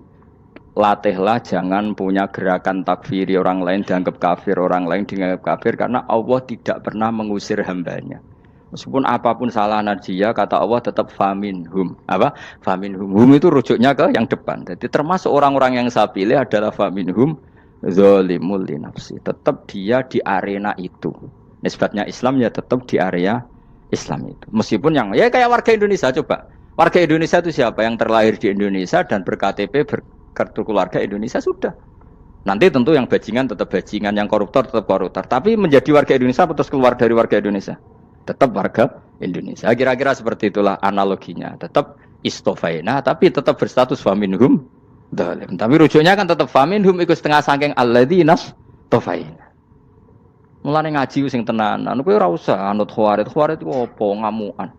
latihlah jangan punya gerakan takfiri orang lain dianggap kafir, orang lain dianggap kafir karena Allah tidak pernah mengusir hambanya. Meskipun apapun salah najiyah kata Allah tetap faminhum. Apa? Faminhum. Hum itu rujuknya ke yang depan. Jadi termasuk orang-orang yang saya pilih adalah faminhum zalimul li nafsi. Tetap dia di arena itu. Nisbatnya Islam ya tetap di area Islam itu. Meskipun yang ya kayak warga Indonesia coba. Warga Indonesia itu siapa? Yang terlahir di Indonesia dan ber-KTP kartu keluarga Indonesia sudah. Nanti tentu yang bajingan tetap bajingan, yang koruptor tetap koruptor. Tapi menjadi warga Indonesia atau keluar dari warga Indonesia? Tetap warga Indonesia. Kira-kira seperti itulah analoginya. Tetap istofaina, tapi tetap berstatus faminhum dhalim. Tapi rujuknya kan tetap faminhum ikut setengah sangking alladzinas tofaina. Mulane ngaji sing tenanan. Kowe ora usah anut khawarit. Khawarit itu apa? Ngamukan.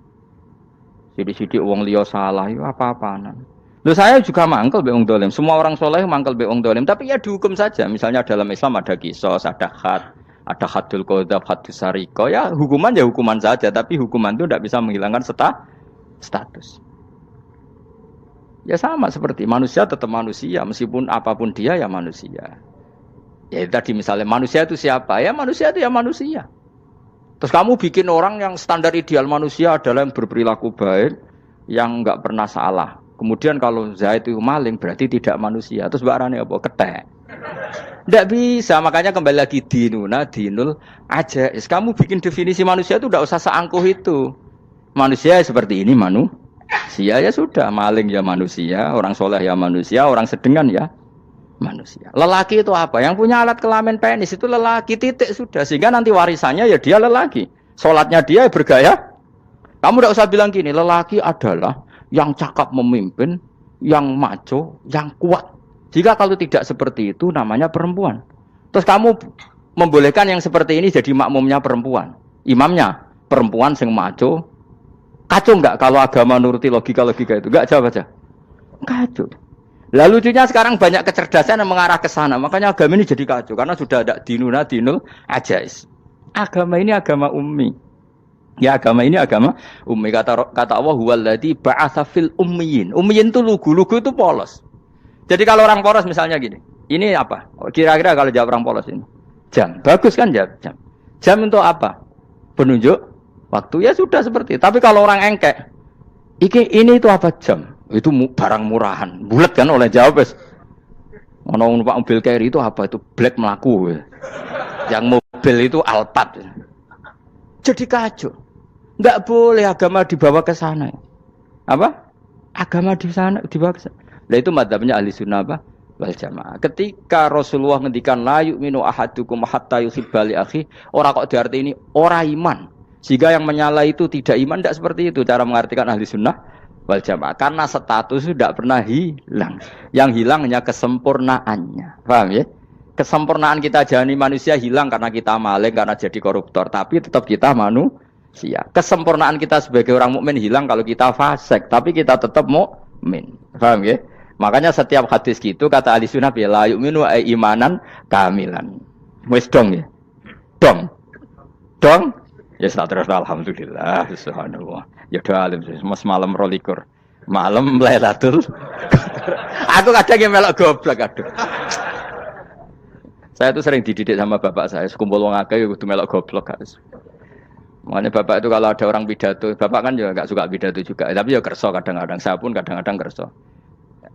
Sidik-sidik wong liya salah itu apa-apaan. Loh saya juga mangkel be wong dolim. Semua orang soleh mangkel be wong dolim. Tapi ya dihukum saja. Misalnya dalam Islam ada kisos, ada hadul qadzaf, hadus sariko. Ya hukuman saja. Tapi hukuman itu tidak bisa menghilangkan status. Ya sama seperti manusia tetap manusia. Meskipun apapun dia ya manusia. Ya tadi misalnya manusia itu siapa? Ya manusia itu ya manusia. Terus kamu bikin orang yang standar ideal manusia adalah yang berperilaku baik, yang enggak pernah salah. Kemudian kalau Zaid itu maling berarti tidak manusia. Terus barane apa? Ketek. Tidak bisa, makanya kembali lagi dinul aja. Kamu bikin definisi manusia itu tidak usah seangkuh itu. Manusia seperti ini manusia ya sudah, maling ya manusia, orang soleh ya manusia, orang sedengan ya manusia. Lelaki itu apa? Yang punya alat kelamin penis itu lelaki, titik sudah. Sehingga nanti warisannya ya dia lelaki. Sholatnya dia bergaya. Kamu tidak usah bilang gini, lelaki adalah yang cakap memimpin, yang maco, yang kuat. Jika kalau tidak seperti itu namanya perempuan. Terus kamu membolehkan yang seperti ini jadi makmumnya perempuan. Imamnya perempuan sing maco. Kacau enggak kalau agama nuruti logika-logika itu? Enggak, jawab aja. Kacau. Lalu lucunya sekarang banyak kecerdasan yang mengarah ke sana. Makanya agama ini jadi kacau. Karena sudah ada dinul ajais. Agama ini agama ummi. Ya agama ini agama ummi. Kata Allah huwallazi ba'atsa fil ummiyin. Ummiyin itu lugu itu polos. Jadi kalau orang polos misalnya gini. Ini apa? Kira-kira kalau jawab orang polos ini. Jam. Bagus kan jam? Jam untuk apa? Penunjuk waktu. Ya sudah seperti itu. Tapi kalau orang engkek. Ini itu apa jam? Itu barang murahan. Bulat kan oleh jawab wis. Ono numpak mobil carry itu apa? Itu black melaku. Yang mobil itu Alphard. Jadi kacau. Enggak boleh agama dibawa ke sana. Apa? Agama di sana dibawa ke sana. Nah itu madzhabnya ahli sunnah apa? wal jamaah. Ketika Rasulullah ngendikan la yu'minu ahadukum hatta yuhibba li akhi, ora kok diarti ini ora iman. Sehingga yang menyala itu tidak iman, tidak seperti itu cara mengartikan ahli sunnah wal jamaah. Karena status itu tidak pernah hilang. Yang hilang hanya kesempurnaannya. Paham ya? Kesempurnaan kita jadi manusia hilang karena kita maling, karena jadi koruptor. Tapi tetap kita manusia. Kesempurnaan kita sebagai orang mukmin hilang kalau kita fasik. Tapi kita tetap mukmin. Paham ya? Makanya setiap hadis gitu kata ahli sunnah la yu'minu imanan kamilan. Wis dong ya. Dong. Ya terus alhamdulillah subhanallah. Ya doa alim semalam 12. Malam Lailatul. Aku kadang yang melok goblok aduh. Saya itu sering dididik sama bapak saya, sekumpul wong akeh kudu melok goblok harus. Makanya bapak itu kalau ada orang pidato, bapak kan juga enggak suka pidato juga, tapi ya kerso kadang-kadang, saya pun kadang-kadang kerso.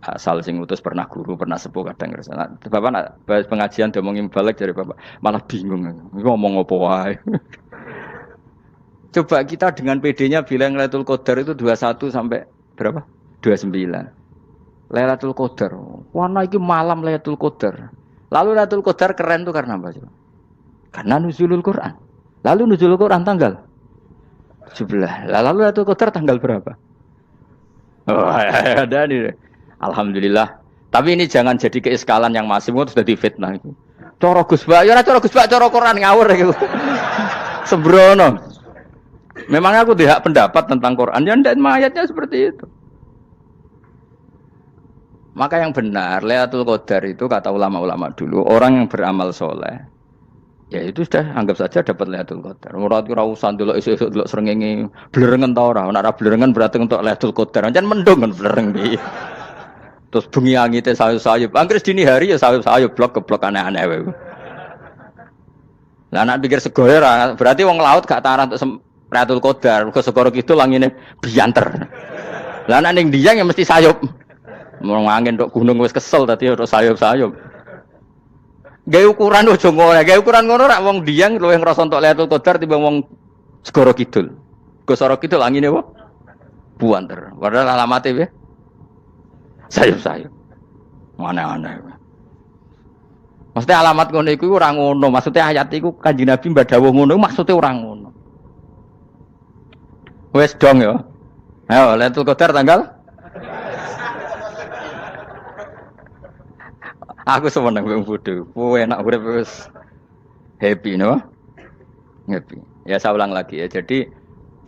Asal sing utus pernah guru, pernah sepuh kadang kerso. Nah, bapak nak pengajian ngomongin balik dari bapak, malah bingung. Ngomong apa wae. Coba kita dengan PD-nya bilang Lailatul Qadar itu 21 sampai berapa? 29. Lailatul Qadar. Warna iki malam Lailatul Qadar. Lalu Lailatul Qadar keren tuh karena apa? Karena nuzulul Quran. Lalu nuzulul Quran tanggal 17. Lalu Lailatul Qadar tanggal berapa? Oh, ada nih. Alhamdulillah. Tapi ini jangan jadi keiskalan yang masih sudah difitnah itu. Coro Gus Bak, ya coro Gus Bak, coro Quran ngawur gitu. Sembrono. Memang aku tidak pendapat tentang Quran, ya dan ayatnya seperti itu. Maka yang benar, Lailatul Qadar itu kata ulama-ulama dulu, orang yang beramal soleh, ya itu sudah anggap saja dapat Lailatul Qadar. Ora usah ndelok esuk-esuk ndelok srengenge blerengen ta ora. Nek ora blerengen berarti untuk Lailatul Qadar. Jan mendung kan blereng iki. Terus bengi angite sayup-sayup. Anggere dini hari ya sayup-sayup blok aneh-aneh wae. Lah nek pikir segoyo ora, berarti wong laut gak tarah untuk Lailatul Qadar, ke segoro kidul langine bianter. Lah nek ning Dieng ya mesti sayup. Mau angin tok gunung wis kesel tadi ora sayup-sayup. Gawe ukuran ojo ngono, gawe ukuran ngono rak wong Dieng luwih ngrasa entuk Lailatul Qadar timbang wong segoro kidul. Ke segoro kidul angine apa? Buanter. Padahal alamate piye? Sayup-sayup. Aneh-aneh. Maksudnya alamat ngono iku ora ngono, maksudnya ayat iku Kanjeng Nabi mbadhawuh ngono maksudnya ora ngono. Wes dong ya. Ayo Lailatul Qadar tanggal. Aku seneng wong bodho. Kowe enak urip wis happy no? Happy. Ya saya ulang lagi ya. Jadi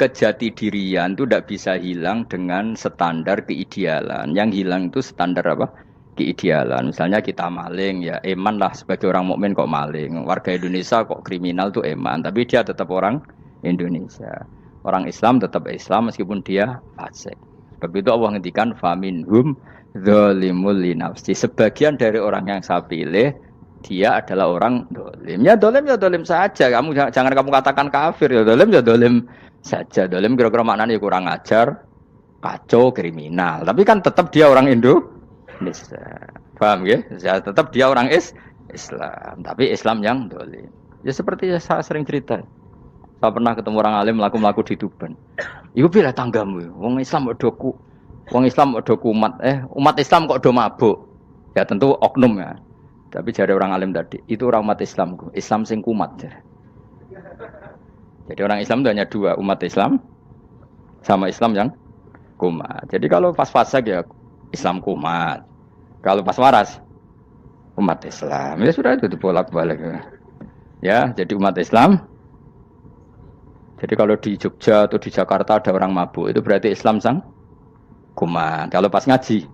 kejati dirian itu tidak bisa hilang dengan standar keidealan. Yang hilang itu standar apa? Keidealan. Misalnya kita maling ya eman lah sebagai orang mukmin kok maling. Warga Indonesia kok kriminal tuh eman, tapi dia tetap orang Indonesia. Orang Islam tetap Islam meskipun dia fasik. Sebab itu Allah ngendikan faminhum zalimul linafsi. Sebagian dari orang yang saya pilih dia adalah orang dolim. Ya dolim saja. Kamu jangan kamu katakan kafir ya dolim saja. Dolim kira-kira maknanya kurang ajar, kacau, kriminal. Tapi kan tetap dia orang Indonesia. Paham ya? Ya tetap dia orang Islam. Tapi Islam yang dolim. Ya seperti saya sering cerita. Saya pernah ketemu orang alim melaku di Tuban. Iku pilih tanggamu. Wong Islam doku. Wong Islam kok do kumat, umat Islam kok do mabuk. Ya tentu oknum ya. Tapi jare orang alim tadi, itu orang umat Islam, Islam sing kumat. Jadi orang Islam itu hanya dua, umat Islam sama Islam yang kumat. Jadi kalau pas fasik ya Islam kumat. Kalau pas waras umat Islam. Ya sudah itu bolak-balik. Ya, jadi umat Islam. Jadi kalau di Jogja atau di Jakarta ada orang mabuk, itu berarti Islam sang kumat. Kalau pas ngaji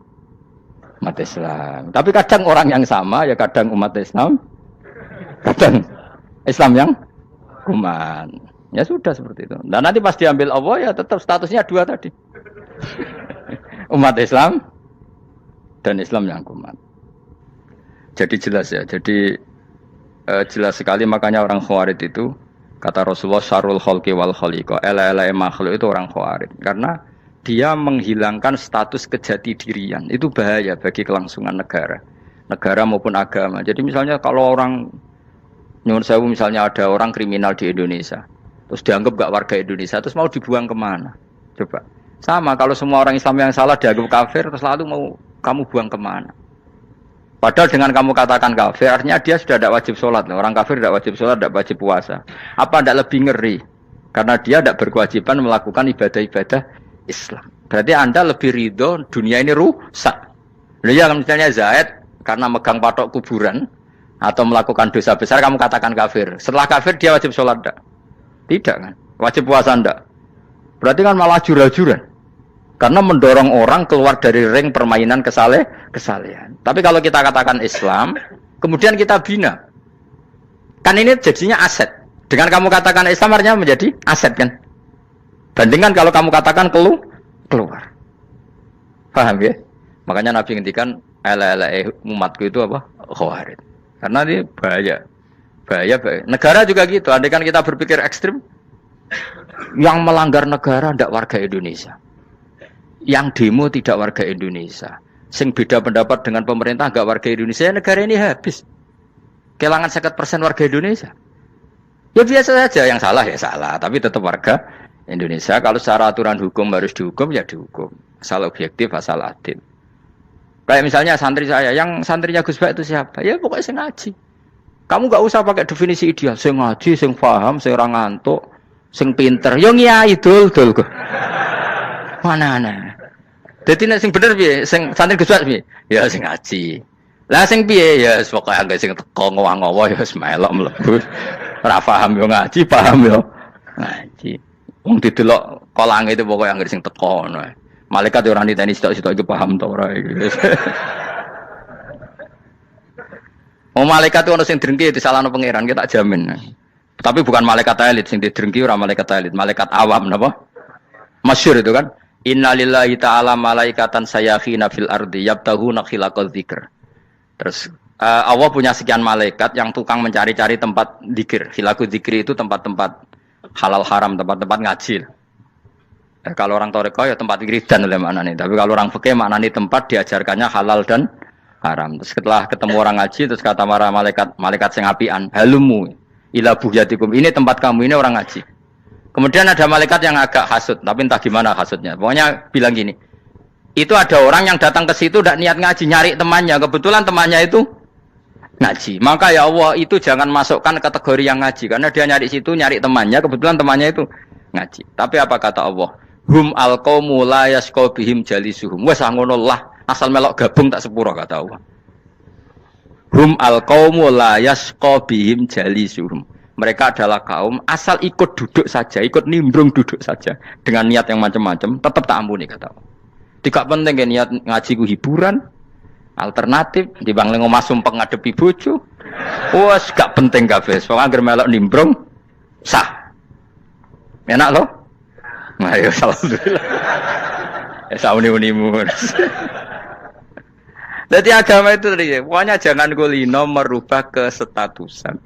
umat Islam. Tapi kadang orang yang sama ya kadang umat Islam, kadang Islam yang kumat. Ya sudah seperti itu. Dan nanti pas diambil Allah ya tetap statusnya dua tadi. Umat Islam dan Islam yang kumat. Jadi jelas ya. Jadi jelas sekali makanya orang Khawarij itu kata Rasulullah syarrul khalqi wal khaliqa. Ela-ela makhluk itu orang Khawarij karena dia menghilangkan status kejati dirian. Itu bahaya bagi kelangsungan negara maupun agama. Jadi misalnya kalau orang nyuwun sewu misalnya ada orang kriminal di Indonesia, terus dianggap gak warga Indonesia, terus mau dibuang kemana? Coba. Sama kalau semua orang Islam yang salah dianggap kafir, terus lalu mau kamu buang kemana? Padahal dengan kamu katakan kafir, artinya dia sudah tidak wajib sholat. Orang kafir tidak wajib sholat, tidak wajib puasa. Apa tidak lebih ngeri? Karena dia tidak berkewajiban melakukan ibadah-ibadah Islam. Berarti Anda lebih ridho dunia ini rusak. Ya misalnya Zaid karena megang patok kuburan atau melakukan dosa besar, kamu katakan kafir. Setelah kafir dia wajib sholat tidak? Tidak kan? Wajib puasa tidak? Berarti kan malah jura-juran. Karena mendorong orang keluar dari ring permainan kesalehan. Tapi kalau kita katakan Islam, kemudian kita bina. Kan ini jadinya aset. Dengan kamu katakan Islam artinya menjadi aset kan? Bandingkan kalau kamu katakan keluar. Paham ya? Makanya Nabi ngendikan umatku itu apa? Khawarij. Karena ini bahaya. Bahaya. Negara juga gitu. Andai kan kita berpikir ekstrim, yang melanggar negara tidak warga Indonesia. Yang demo tidak warga Indonesia. Sing beda pendapat dengan pemerintah enggak warga Indonesia, negara ini habis. Kehilangan 50% warga Indonesia. Ya biasa saja, yang salah ya salah, tapi tetap warga Indonesia. Kalau secara aturan hukum harus dihukum ya dihukum. Asal objektif, asal adil. Kayak misalnya santri saya, yang santrinya Gus Bak itu siapa? Ya pokoknya sing ngaji. Kamu enggak usah pakai definisi ideal, sing ngaji, sing paham, sing ora ngantuk, sing pinter. Yo ngiyai dul kok. Mana. Dadi nek sing bener piye? Sing santri Gus Bak piye? Ya sing ngaji. Lah sing piye ya pokoke anggere sing teko ngowah-ngowah ya wis melok mlebu. Ora paham yo ngaji, paham yo ngaji. Wong didelok kolange itu pokoke anggere sing teko ngono. Malaikat yo ora niteni sitok-sitok iki paham ta ora iki. Oh malaikat itu ono sing drengki disalahno pangeran, kita tak jamin. Tapi bukan malaikat elit sing didrengki ora malaikat elit, malaikat awam napa? Masyhur itu kan. Innalillahi ta'ala malaikatan sayakhina fil ardi yabtaghuna khilaqal dzikr. Terus Allah punya sekian malaikat yang tukang mencari-cari tempat dzikir. Khilaqul dzikri itu tempat-tempat halal haram, tempat-tempat ngaji. Kalau orang toreko ya tempat wiridan oleh maknanya. Tapi kalau orang fikih maknanya tempat diajarkannya halal dan haram. Terus setelah ketemu orang ngaji terus kata para malaikat sing apian, halumu ila buhyatikum. Ini tempat kamu, ini orang ngaji. Kemudian ada malaikat yang agak hasud, tapi entah gimana hasudnya. Pokoknya bilang gini, itu ada orang yang datang ke situ tidak niat ngaji, nyari temannya. Kebetulan temannya itu ngaji. Maka ya Allah itu jangan masukkan kategori yang ngaji, karena dia nyari situ nyari temannya. Kebetulan temannya itu ngaji. Tapi apa kata Allah? Hum alqaumu la yasqa bihim jalisuhum. Wes ngono lah, asal melok gabung tak sepuro kata Allah. Hum alqaumu la yasqa bihim jalisuhum. Mereka adalah kaum asal ikut duduk saja, ikut nimbrung duduk saja dengan niat yang macam-macam, tetap tak ampuni kata Allah. Tidak penting kan niat ngaji ku hiburan, alternatif, dibanding ngomong sumpah ngadepi bojo. Wes gak penting kabeh. Wong anggere melok nimbrung sah. Enak loh. Nah, ya alhamdulillah. Ya sauni-unimu. Jadi agama itu tadi, pokoknya jangan golino merubah kesestatusan.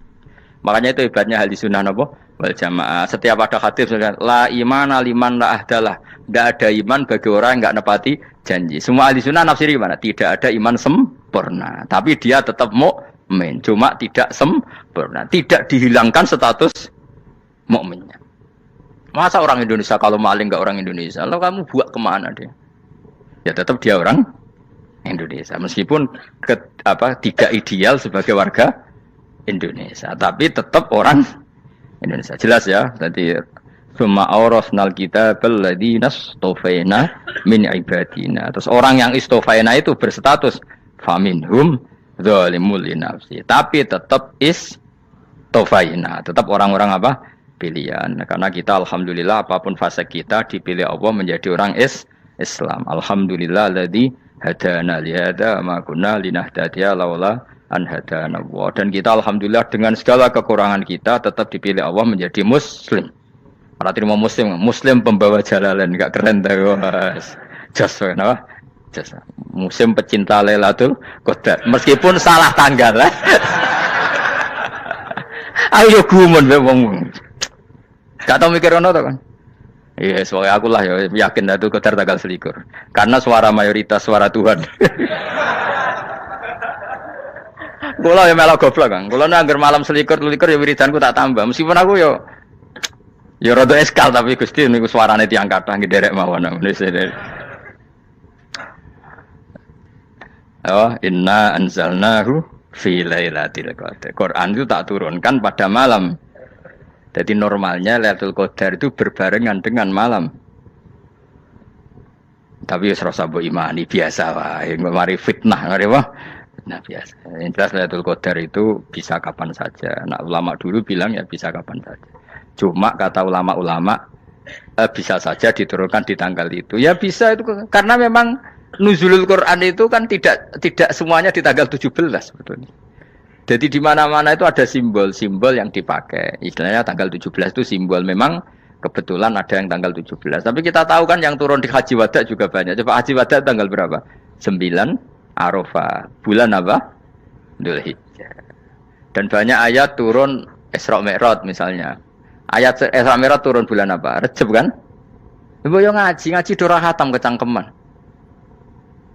Makanya itu hebatnya ahli sunnah apa? Wal jamaah. Setiap ada hadis la imana liman la ahdalah. Tidak ada iman bagi orang yang enggak nepati janji. Semua ahli sunnah nafsiri gimana? Tidak ada iman sempurna, tapi dia tetap mukmin. Cuma tidak sempurna. Tidak dihilangkan status mukminnya. Masa orang Indonesia kalau maling enggak orang Indonesia? Lalu kamu buat kemana dia? Ya tetap dia orang Indonesia. Meskipun tidak ideal sebagai warga Indonesia, tapi tetap orang Indonesia. Jelas ya. Jadi summa awrasnal kitabal ladzina istofaina min ibadina. Terus orang yang istofaina itu berstatus faminhum zalimul linafsi. Tapi tetap istofaina, tetap orang-orang apa? Pilihan. Karena kita alhamdulillah apapun fase kita dipilih Allah menjadi orang Islam. Alhamdulillah alladzi hadana li hadza ma kunna linahtadiya laula an hadana Allah. Dan kita alhamdulillah dengan segala kekurangan kita tetap dipilih Allah menjadi muslim. Para terima muslim pembawa jalalain, enggak keren dah Mas. Just apa? Just muslim pecinta Lailatul Qadar. Meskipun salah tanggal. Ayo gumun be wong. Gak tau mikir ono to kan? Iya, soalnya aku lah ya yakin Lailatul Qadar tanggal 21. Karena suara mayoritas suara Tuhan. Kula ya melok goblok Kang. Kula nek anggar malam 21 ya wiridanku tak tambah. Meskipun aku ya rada eskal tapi Gusti niku suarane tiyang kathah nggih derek mawon. Oh, inna anzalnahu fi lailatul qadar. Quran itu tak turunkan pada malam. Jadi normalnya Lailatul Qadar itu berbarengan dengan malam. Tapi ya serasa mbok imani biasa wae, mari fitnah ngene wah. Nah biasa. Yang jelas Lailatul Qadar itu bisa kapan saja. Nah ulama dulu bilang ya bisa kapan saja. Cuma kata ulama-ulama bisa saja diturunkan di tanggal itu. Ya bisa itu karena memang nuzulul Quran itu kan tidak semuanya di tanggal 17 sebetulnya. Jadi di mana-mana itu ada simbol-simbol yang dipakai. Istilahnya tanggal 17 itu simbol. Memang kebetulan ada yang tanggal 17. Tapi kita tahu kan yang turun di Haji Wada juga banyak. Coba Haji Wada tanggal berapa? 9 Arafah. Bulan apa? Dzulhijjah. Dan banyak ayat turun Isra Mi'raj misalnya. Ayat Isra Mi'raj turun bulan apa? Rejab kan? Ibu yang ngaji dora khatam kecangkeman.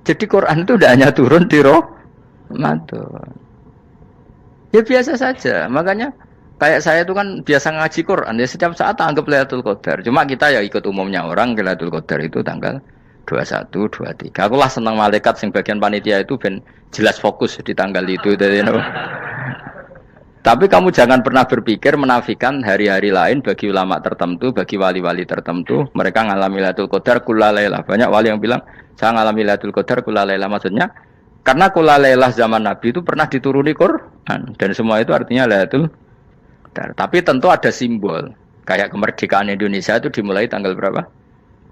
Jadi Quran itu tidak hanya turun di Ramadan. Ya biasa saja, makanya kayak saya itu kan biasa ngaji Quran, ya setiap saat anggap Lailatul Qadar. Cuma kita ya ikut umumnya orang, Lailatul Qadar itu tanggal 21, 23. Aku lah senang malaikat sing bagian panitia itu ben jelas fokus di tanggal itu. Tapi kamu jangan pernah berpikir menafikan hari-hari lain bagi ulama tertentu, bagi wali-wali tertentu. Mereka ngalami Lailatul Qadar kullailah. Banyak wali yang bilang, saya ngalami Lailatul Qadar kullailah. Maksudnya karena kullailah zaman Nabi itu pernah dituruni Quran dan semua itu artinya Lailatul Qadar. Tapi tentu ada simbol. Kayak kemerdekaan Indonesia itu dimulai tanggal berapa?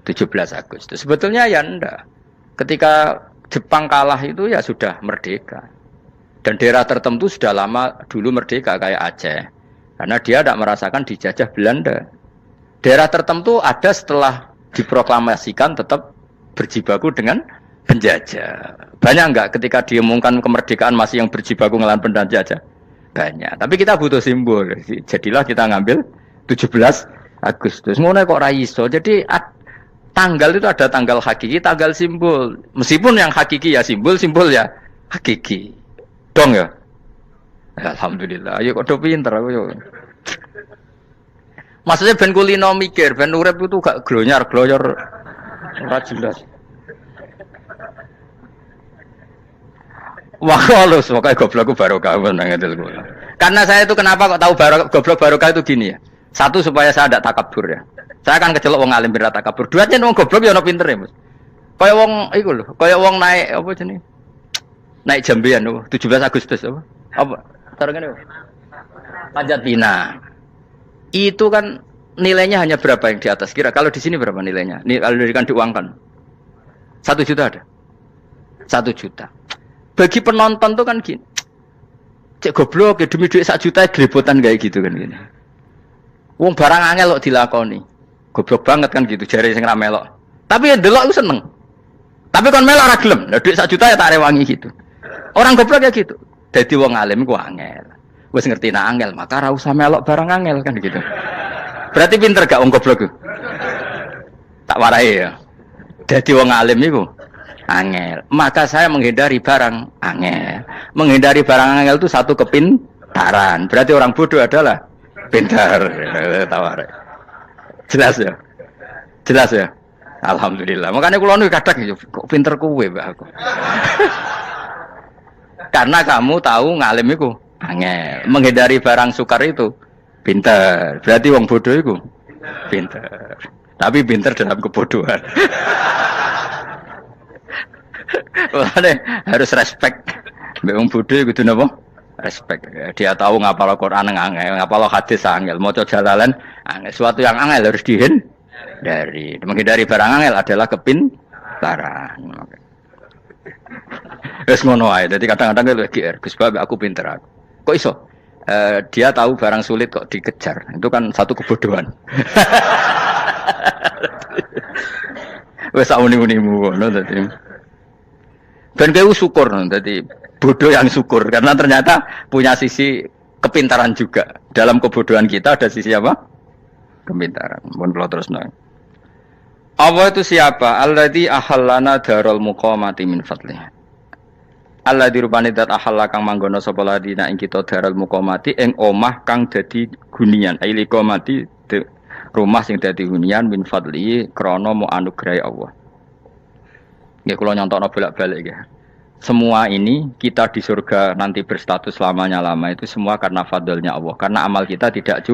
17 Agustus. Sebetulnya ya enggak. Ketika Jepang kalah itu ya sudah merdeka. Dan daerah tertentu sudah lama dulu merdeka kayak Aceh. Karena dia tidak merasakan dijajah Belanda. Daerah tertentu ada setelah diproklamasikan tetap berjibaku dengan penjajah. Banyak enggak ketika diumumkan kemerdekaan masih yang berjibaku ngelawan penjajah? Banyak. Tapi kita butuh simbol. Jadilah kita ngambil 17 Agustus. Ngono kok ra iso. Jadi tanggal itu ada tanggal hakiki, tanggal simbol. Meskipun yang hakiki ya simbol ya hakiki. Dong ya. Alhamdulillah. Ayo kok do pinter aku yo. Maksudnya ben kulino mikir, ben urip itu gak glonyar-glonyor ora jelas. Wah, halus, pokoknya goblokku barokah menang itu. Karena saya itu kenapa kok tahu goblok barokah itu gini ya. Satu supaya saya tidak takabur ya. Saya akan kecelok wong alim biar takabur. Dua aja wong goblok ya ono pinter ya, Mas. Kayak wong iku lho, kayak wong naik apa jenenge? Naik jambian lho, 17 Agustus apa? Apa? Tarengane apa? Panjat Pinang. Itu kan nilainya hanya berapa yang di atas kira? Kalau di sini berapa nilainya? Kalau diberikan diuangkan. 1 juta ada. 1 juta. Bagi penonton tuh kan gini, cek goblok ya demi duit 1 juta gelebotan kayak gitu kan gini. Wong barang angel kok dilakoni, goblok banget kan gitu jari sing ra melok. Tapi ya delok aku seneng. Tapi kon melok ora gelem, lah duit 1 juta ya tak rewangi gitu. Orang goblok ya gitu. Dadi wong alim ku angel. Wis ngerti nak angel, maka ora usah melok barang angel kan gitu. Berarti pinter gak wong goblok ku? Tak warai ya. Dadi wong alim iku angel, maka saya menghindari barang angel. Menghindari barang angel itu satu kepintaran. Berarti orang bodoh adalah pintar. Tawar. Jelas ya, jelas ya. Alhamdulillah. Makanya kulo nu kadang kok pinter kowe mbak aku. Karena kamu tahu ngalim itu angel. Menghindari barang sukar itu pintar. Berarti wong bodoh itu pintar. Tapi pintar dalam kebodohan. Harus respect. Wong bodho kudu napa? Respect. Dia tahu ngapal Quran angel, ngapal hadis angel, maca jalalan angel. Suatu yang angel harus dihindari. Menghindari barang angel adalah kepintaran. Wes ngono ae. Dadi kadang-kadang lho GR, Gus Bab aku pinter aku. Kok iso? Dia tahu barang sulit kok dikejar. Itu kan satu kebodohan. Wes uni-unimu ngono dadi. Dan kau syukur, jadi bodoh yang syukur karena ternyata punya sisi kepintaran juga. Dalam kebodohan kita ada sisi apa? Kepintaran. Mohon kalau terus nang. Allah itu siapa? Alladzi ahallana darul muqamati min fadlih. Alladzi rupane dat ahalla kang manggono sapa ladina ing kita darul muqamati ing omah kang dadi hunian. Aili qamati rumah sing dadi hunian min fadli krana mu anugrahe Allah. Nggih kula nyontokno bolak-balik nggih. semua ini kita di surga nanti berstatus selamanya-lama itu semua karena fadlnya Allah. Karena amal kita tidak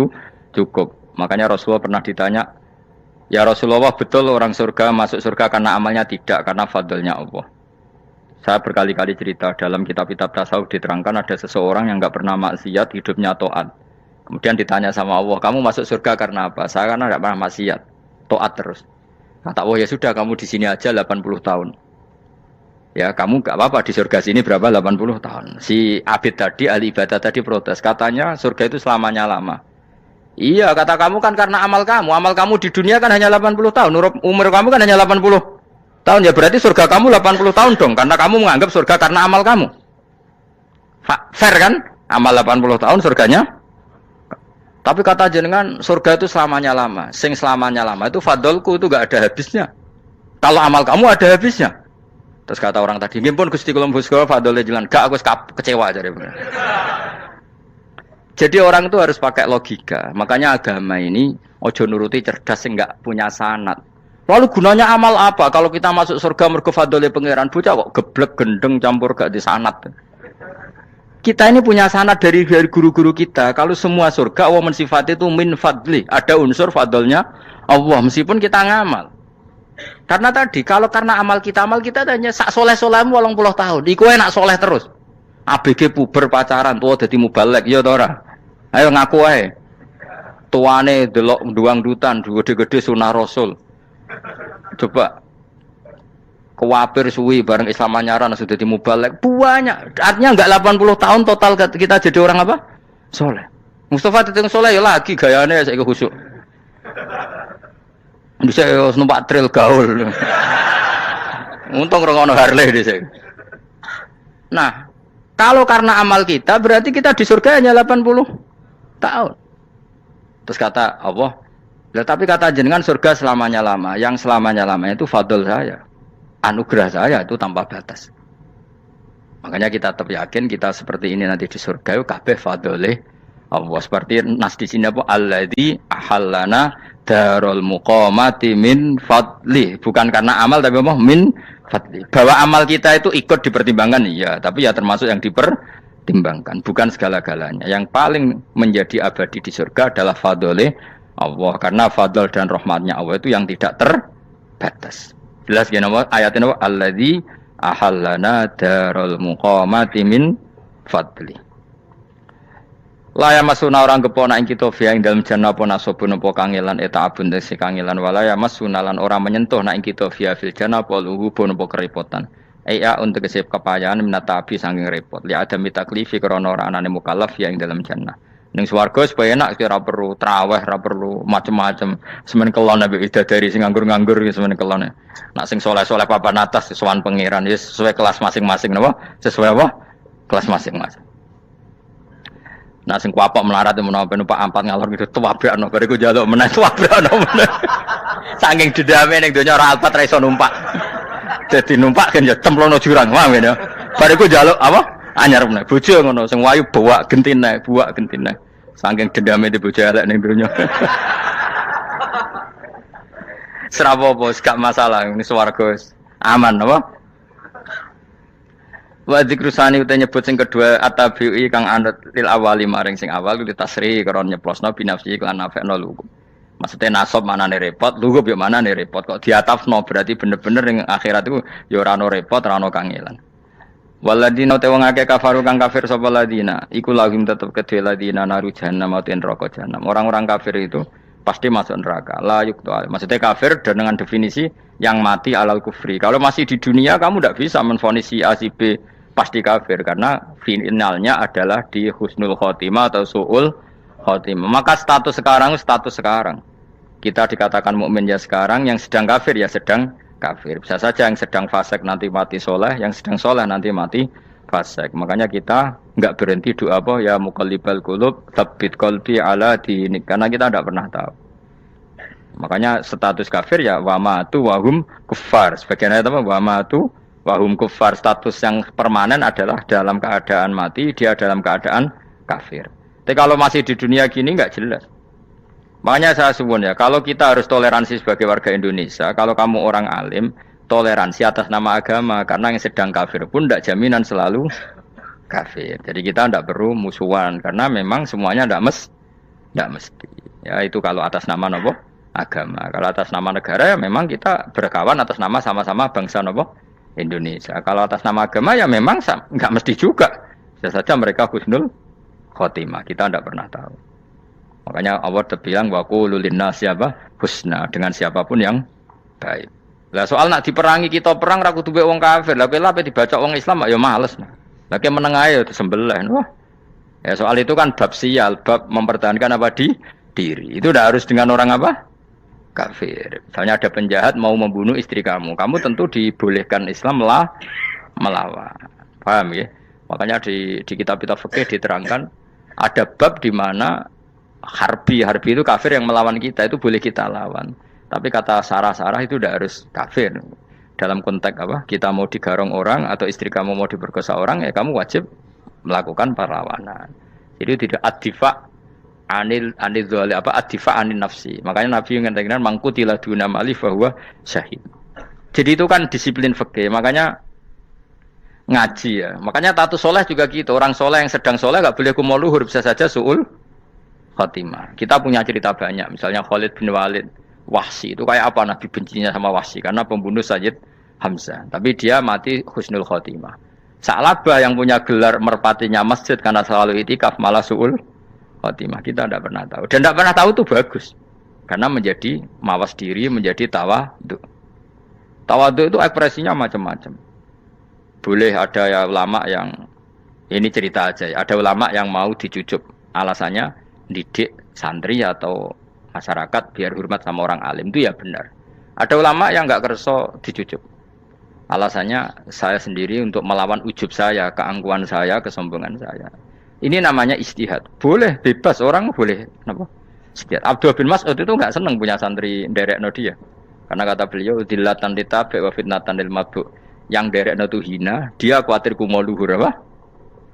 cukup. Makanya Rasulullah pernah ditanya, ya Rasulullah betul orang surga masuk surga karena amalnya tidak, karena fadlnya Allah. Saya berkali-kali cerita dalam kitab-kitab tasawuf diterangkan ada seseorang yang enggak pernah maksiat, hidupnya taat. Kemudian ditanya sama Allah, kamu masuk surga karena apa? Saya karena enggak pernah maksiat, taat terus. Kata Allah, ya sudah kamu di sini aja 80 tahun. Ya kamu gak apa-apa di surga sini berapa 80 tahun. Si Abid tadi, ahli ibadah tadi protes. Katanya surga itu selamanya lama. Iya kata kamu kan karena amal kamu. Amal kamu di dunia kan hanya 80 tahun. Umur kamu kan hanya 80 tahun. Ya berarti surga kamu 80 tahun dong. Karena kamu menganggap surga karena amal kamu. Fair kan? Amal 80 tahun surganya. Tapi kata jenengan surga itu selamanya lama. Sing selamanya lama itu fadolku itu gak ada habisnya. Kalau amal kamu ada habisnya. Terus kata orang tadi, nggih pun Gusti kula mbusga fadhole jalan. Gak aku kecewa jare. Jadi orang itu harus pakai logika. Makanya agama ini ojo nuruti cerdas sing enggak punya sanad. Lalu gunanya amal apa? Kalau kita masuk surga mergo fadhole pangeran, bocah kok geblek gendeng campur gak di sanad. Kita ini punya sanad dari guru-guru kita. Kalau semua surga Allah mensifati itu min fadli, ada unsur fadlnya Allah meskipun kita ngamal. Karena tadi, kalau karena amal kita hanya sak soleh-solehmu 80 tahun. Iku enak soleh terus. ABG puber pacaran, tua dadi mubalek, ya ta ora? Ayo ngaku ae. Tuane delok duang dutan, gede-gede sunah Rasul. Coba kuwapir suwi bareng Islam anyaran sudah dadi mubalek. Banyak. Artinya enggak 80 tahun total kita jadi orang apa? Soleh. Mustafa teteng soleh ya lagi gayane saiki khusyuk. Bisa numpak trail gaul. Untung rengono Harley dhisik. Nah, kalau karena amal kita berarti kita di surga hanya 80 tahun. Terus kata Allah, tapi kata jenengan surga selamanya lama. Yang selamanya lama itu fadl saya. Anugerah saya itu tanpa batas. Makanya kita tetap yakin kita seperti ini nanti di surga itu kabeh fadlih Allah. Seperti nas di sini apa? Alladzi ahallana darul muqamati min fadli, bukan karena amal tapi apa? Min fadli. Bahwa amal kita itu ikut dipertimbangkan iya, tapi ya termasuk yang dipertimbangkan, bukan segala-galanya. Yang paling menjadi abadi di surga adalah fadlih Allah, karena fadl dan rahmatnya Allah itu yang tidak terbatas. Jelas gini apa? Ayatnya apa? Alladzi ahallana darul muqamati min fadli. Laya masuna orang kepona ing kita via ing dalam jannah apa nasobun apa kangelan eta abun desi kangelan walaya masuna lan orang menyentuh na ing kita via fil jannah apa luhubun apa kerepotan aya untuk kesep kepayahan minata abi saking repot li ada mitaklifi krana ora anane mukallaf via ing dalam jannah ning swarga supaya enak ora perlu traweh ora perlu macam-macam semen kelon nabi idadari sing nganggur-nganggur semen kelon nak sing saleh-saleh papan atas sowan pangeran wis sesuai kelas masing-masing napa sesuai apa kelas masing-masing. Nah sing kuapok melarat menawa numpak ampat ngalor gitu tuwabrakno bariku njaluk meneh tuwabrakno meneh. Saking dendame ning donya ora alpat ra iso numpak. Dadi numpak kan ya cemplono jurang wae ya. Bariku njaluk apa? Anyar meneh. Bojo ngono sing wayu buak gentine. Saking dendame di bojo elek ning donya. Serapopo gak masalah ini swarga aman apa? Wa dzikrusani uta nyebut sing kedua atabi'i kang anut lil awali maring sing awal li tasri karon nyeplosno binafsi lan nafekno lugu. Maksudnya nasab manane repot, lugu yo manane repot kok diatafno berarti bener-bener ning akhirat iku ya ora ono repot, ora ono kangelan. Waladina te wong akeh kafaru kang kafir sapa ladina, iku lahum tetep kedhe ladina naru jahannam atau neraka jahannam. Orang-orang kafir itu pasti masuk neraka. La yuqtal. Maksudnya kafir dengan definisi yang mati alal kufri. Kalau masih di dunia kamu tidak bisa menvonis si A si B pasti kafir karena finalnya adalah di husnul khotimah atau su'ul khotimah. Maka status sekarang kita dikatakan mukmin ya sekarang, yang sedang kafir ya sedang kafir. Bisa saja yang sedang fasik nanti mati soleh, yang sedang soleh nanti mati fasik. Makanya kita enggak berhenti doa apa ya muqallibal qulub tsabbit qalbi ala dinik, karena kita tidak pernah tahu. Makanya status kafir ya wa matu wa hum kuffar. Sebagian ayat apa wa matu wahum kufar, status yang permanen adalah dalam keadaan mati, dia dalam keadaan kafir. Tapi kalau masih di dunia gini nggak jelas. Makanya saya suwun ya, kalau kita harus toleransi sebagai warga Indonesia, kalau kamu orang alim, toleransi atas nama agama karena yang sedang kafir pun tidak jaminan selalu kafir. Jadi kita tidak perlu musuhan karena memang semuanya tidak mesti. Ya itu kalau atas nama nopo agama. Kalau atas nama negara ya memang kita berkawan atas nama sama-sama bangsa nopo Indonesia. Kalau atas nama agama ya memang nggak mesti juga. Bisa saja mereka husnul khotimah. Kita tidak pernah tahu. Makanya Allah terbilang wa qulul linnasi apa husna dengan siapapun yang baik. Lah soal nak diperangi kita perang ra kudu wong kafir. Lah kowe lape dibaca wong Islam ya males. Lah ki meneng ae disembelih. Wah. Ya soal itu kan bab sial, bab mempertahankan apa diri. Itu udah harus dengan orang apa? Kafir. Misalnya ada penjahat mau membunuh istri kamu. Kamu tentu dibolehkan Islam melawan. Paham ya? Makanya di kitab-kitab fikih diterangkan ada bab di mana harbi itu kafir yang melawan kita itu boleh kita lawan. Tapi kata sarah-sarah itu tidak harus kafir. Dalam konteks apa? Kita mau digarong orang atau istri kamu mau diperkosa orang, ya kamu wajib melakukan perlawanan. Jadi tidak adifa anil dzali apa adifa anil nafsi. Makanya Nabi mengatakan mangkutila duna mali bahwa syahid. Jadi itu kan disiplin fikih. Makanya ngaji ya. Makanya tatus soleh juga gitu. Orang soleh yang sedang soleh nggak boleh kumal luhur, bisa saja suul khotimah. Kita punya cerita banyak. Misalnya Khalid bin Walid. Wahsi itu kayak apa Nabi bencinya sama Wahsi karena pembunuh Sayyid Hamzah, tapi dia mati husnul khotimah. Sa'labah yang punya gelar merpatinya masjid karena selalu itikaf malah suul khotimah. Kita tidak pernah tahu dan tidak pernah tahu itu bagus karena menjadi mawas diri, menjadi tawadhu. Tawadhu itu ekspresinya macam-macam. Boleh ada ya ulama yang ini cerita aja ya, ada ulama yang mau dicucuk alasannya didik santri atau masyarakat biar hormat sama orang alim, itu ya benar. Ada ulama yang nggak kerso dicucuk. Alasannya saya sendiri untuk melawan ujub saya, keangkuhan saya, kesombongan saya. Ini namanya istihad. Boleh, bebas orang boleh. Kenapa? Istihad. Abdullah bin Mas'ud itu nggak senang punya santri derekno dia. Karena kata beliau dilatan ditabe wa fitnatan lil mabuk. Yang derekno itu hina, dia khawatir kumo luhur apa?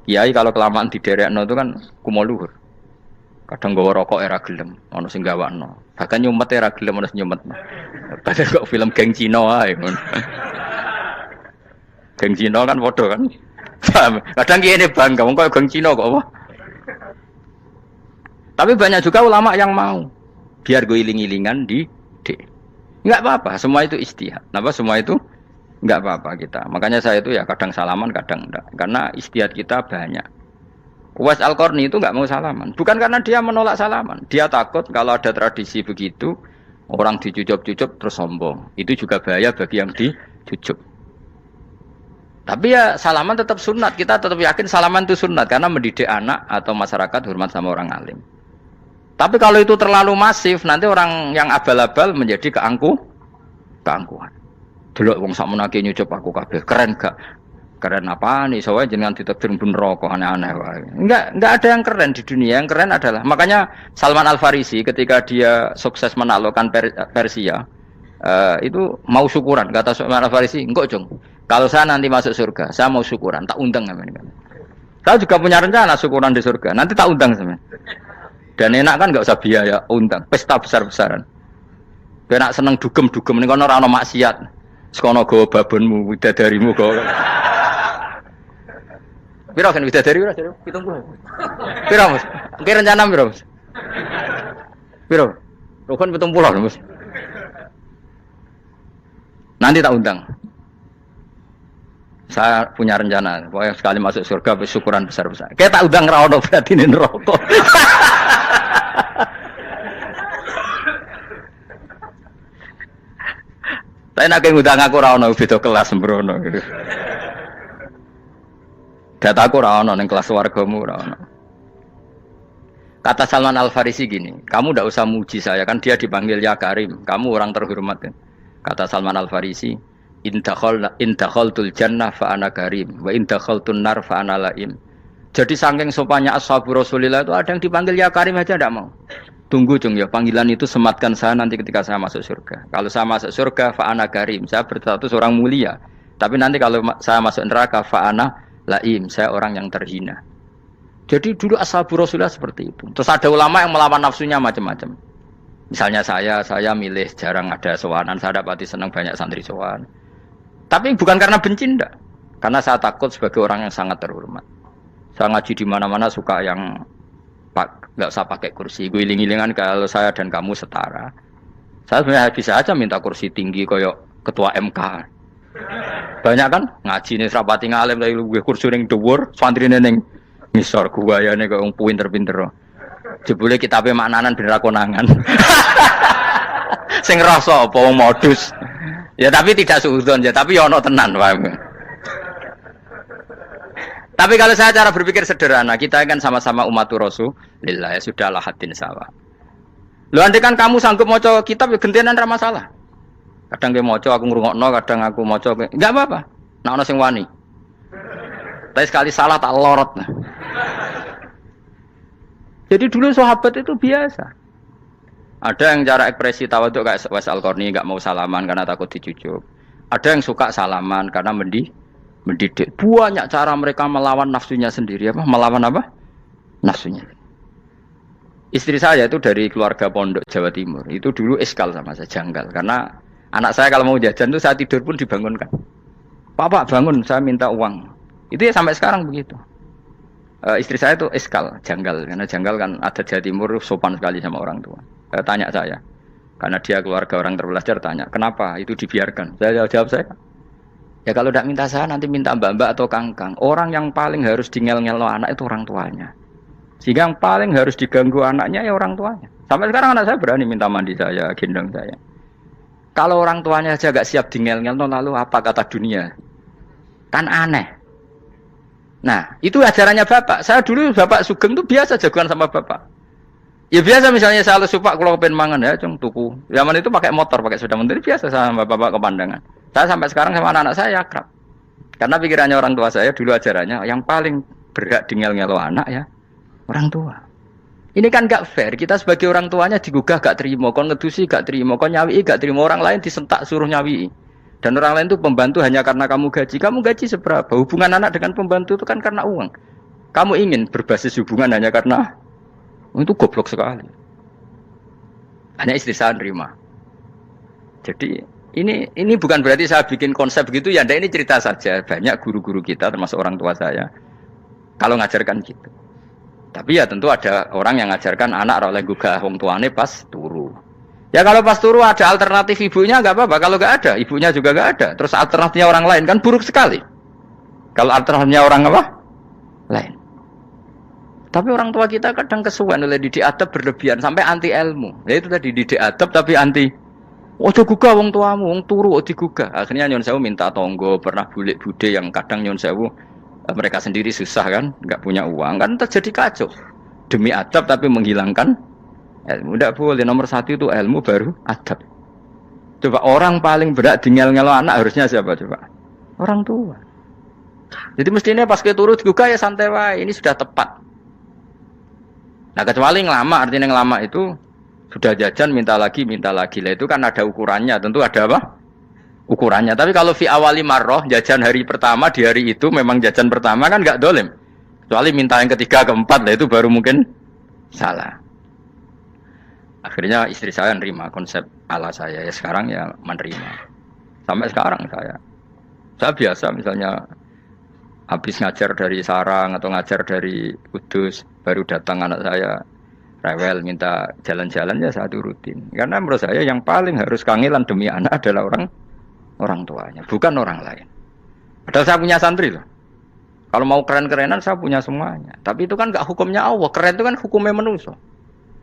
Kiai kalau kelamaan di derekno itu kan kumo luhur. Kadang gawa rokok era gelem, ono sing gawakno. Bahkan nyumet era gelem ono sing nyumet. Padahal kok film geng Cina ae ngono. Geng Cina kan padha kan. Kadang kene bangga wong kok geng Cina kok apa. Tapi banyak juga ulama yang mau biar gue iling-ilingan di enggak apa-apa, semua itu istihad. Napa semua itu enggak apa-apa kita. Makanya saya itu ya kadang salaman, kadang enggak. Karena istihad kita banyak. Uwais Al-Qarni itu nggak mau salaman, bukan karena dia menolak salaman, dia takut kalau ada tradisi begitu orang dicucup-cucup terus sombong, itu juga bahaya bagi yang dicucup. Tapi ya salaman tetap sunat, kita tetap yakin salaman itu sunat karena mendidik anak atau masyarakat hormat sama orang alim. Tapi kalau itu terlalu masif, nanti orang yang abal-abal menjadi keangkuhan. Delok wong sakmenake nyucup aku kabeh, keren gak? Keren apa nih? Soalnya jangan ditakdir pun rokok aneh-aneh. Enggak ada yang keren di dunia. Yang keren adalah makanya Salman Al Farisi ketika dia sukses menaklukkan Persia itu mau syukuran. Kata Salman Al Farisi, enggak Jong. Kalau saya nanti masuk surga, saya mau syukuran. Tak undang kan? Saya juga punya rencana syukuran di surga. Nanti tak undang sama. Dan enak kan enggak usah biaya undang. Pesta besar-besaran. Benak seneng dugem-dugem ini kan orang maksiat. Sekono go babonmu, widadarimu go. Piro kan widadari ora jare 70. Piro Mas? Ki rencana piro Mas? Piro? Rukun 70 Mas. Nanti tak undang. Saya punya rencana, pokoknya sekali masuk surga syukuran besar-besar. Kayak tak undang ra ono berarti neraka. Saya nak ngundang aku ra ono beda kelas sembrono gitu. Dataku ora ono ning kelas wargamu ora ono. Kata Salman Al Farisi gini, kamu ndak usah muji saya kan dia dipanggil ya Karim, kamu orang terhormat. Ya. Kata Salman Al Farisi, in dakhaltul jannah fa ana karim wa in dakhaltun nar fa ana laim. Jadi saking sopannya ashabu Rasulillah itu ada yang dipanggil ya Karim aja ndak mau. Tunggu Jung ya, panggilan itu sematkan saya nanti ketika saya masuk surga. Kalau saya masuk surga fa ana karim, saya berstatus orang mulia. Tapi nanti kalau saya masuk neraka fa ana laim, saya orang yang terhina. Jadi dulu ashabu Rasulullah seperti itu. Terus ada ulama yang melawan nafsunya macam-macam. Misalnya saya milih jarang ada sowanan, saya dapati senang banyak santri sowan. Tapi bukan karena benci ndak. Karena saya takut sebagai orang yang sangat terhormat. Saya ngaji di mana-mana suka yang nggak usah pakai kursi. Gue iling-ilingan kalau saya dan kamu setara. Saya sebenarnya bisa aja minta kursi tinggi koyok ketua MK. Banyak kan ngaji nih serapati ngalim dari gue kursi ning dhuwur, santri ning ngisor guayane kok wong pinter-pinter. Jebule kitabe maknanan bener konangan. Sing rasa apa modus. Ya tapi tidak suudzon ya, tapi ya ono tenan, paham. Tapi kalau saya cara berpikir sederhana, kita kan sama-sama umatur Rasulillah, ya sudahlah hadin sawa. Lu andai kan kamu sanggup maca kitab ya gentenan ra masalah. Kadang dia maca aku ngrungokno, kadang aku maca enggak apa-apa. Nek ana sing wani. Tapi sekali salah tak lorot. Jadi dulu sahabat itu biasa. Ada yang cara ekspresi tawaduk kayak Wais Al-Qarni enggak mau salaman karena takut dicucuk. Ada yang suka salaman karena mendidik. Banyak cara mereka melawan nafsunya sendiri. Melawan apa? Nafsunya. Istri saya itu dari keluarga pondok Jawa Timur. Itu dulu eskal sama saya, janggal. Karena anak saya kalau mau jajan itu saya tidur pun dibangunkan. Pak bangun, saya minta uang. Itu ya sampai sekarang begitu. Istri saya itu eskal, janggal. Karena janggal kan ada Jawa Timur sopan sekali sama orang tua. Tanya saya. Karena dia keluarga orang terpelajar, tanya, kenapa itu dibiarkan? Saya jawab saya. Ya kalau tidak minta saya, nanti minta mbak-mbak atau kangkang. Orang yang paling harus dingel-ngel anak itu orang tuanya. Sehingga yang paling harus diganggu anaknya ya orang tuanya. Sampai sekarang anak saya berani minta mandi saya, gendong saya. Kalau orang tuanya saja gak siap dingel-ngel, lalu apa kata dunia? Kan aneh. Nah, itu ajarannya bapak. Saya dulu bapak Sugeng itu biasa jagoan sama bapak. Ya biasa misalnya saya lesu pak kalau pengen mangan ya, cung tuku. Zaman itu pakai motor, pakai sepeda motor biasa sama bapak ke Pandangan. Saya sampai sekarang sama anak-anak saya akrab. Karena pikirannya orang tua saya dulu ajarannya yang paling berhak dingel-ngelo anak ya orang tua. Ini kan gak fair. Kita sebagai orang tuanya digugah gak terima, kon ngedusi gak terima, kon nyawi gak terima, orang lain disentak suruh nyawi. Dan orang lain itu pembantu hanya karena kamu gaji. Kamu gaji seberapa? Hubungan anak dengan pembantu itu kan karena uang. Kamu ingin berbasis hubungan hanya karena itu goblok sekali. Hanya istri saya nerima. Jadi ini bukan berarti saya bikin konsep begitu ya. Ini cerita saja. Banyak guru-guru kita termasuk orang tua saya kalau ngajarkan gitu. Tapi ya tentu ada orang yang ngajarkan anak oleh gugah wong tuane pas turu. Ya kalau pas turu ada alternatif ibunya nggak apa-apa. Kalau nggak ada, ibunya juga nggak ada. Terus alternatifnya orang lain kan buruk sekali. Kalau alternatifnya orang apa? Lain. Tapi orang tua kita kadang kesuwen oleh didik adab berlebihan sampai anti ilmu. Ya itu tadi didik adab tapi anti. Ojo gugah wong tuamu, wong turu ojo digugah. Akhirnya nyon sewu minta tonggo, pernah bulik bude yang kadang nyon sewu mereka sendiri susah kan, nggak punya uang kan terjadi kacau. Demi adab tapi menghilangkan ilmu. Tidak boleh. Nomor satu itu ilmu baru adab. Coba orang paling berat dingel-ngelo anak harusnya siapa coba? Orang tua. Jadi mestinya pas ke turu digugah ya santai wae. Ini sudah tepat. Nah kecuali ngelama, artinya ngelama itu sudah jajan minta lagi lah itu kan ada ukurannya, tentu ada apa? Ukurannya. Tapi kalau fi awali marroh jajan hari pertama di hari itu memang jajan pertama kan nggak dolim. Kecuali minta yang ketiga keempat lah itu baru mungkin salah. Akhirnya istri saya menerima konsep ala saya ya sekarang ya menerima. Sampai sekarang saya biasa misalnya habis ngajar dari Sarang atau ngajar dari Kudus baru datang anak saya rewel minta jalan-jalan ya saya turutin karena menurut saya yang paling harus kangelan demi anak adalah orang tuanya bukan orang lain. Padahal saya punya santri loh. Kalau mau keren-kerenan saya punya semuanya. Tapi itu kan gak hukumnya Allah. Keren itu kan hukumnya manusia.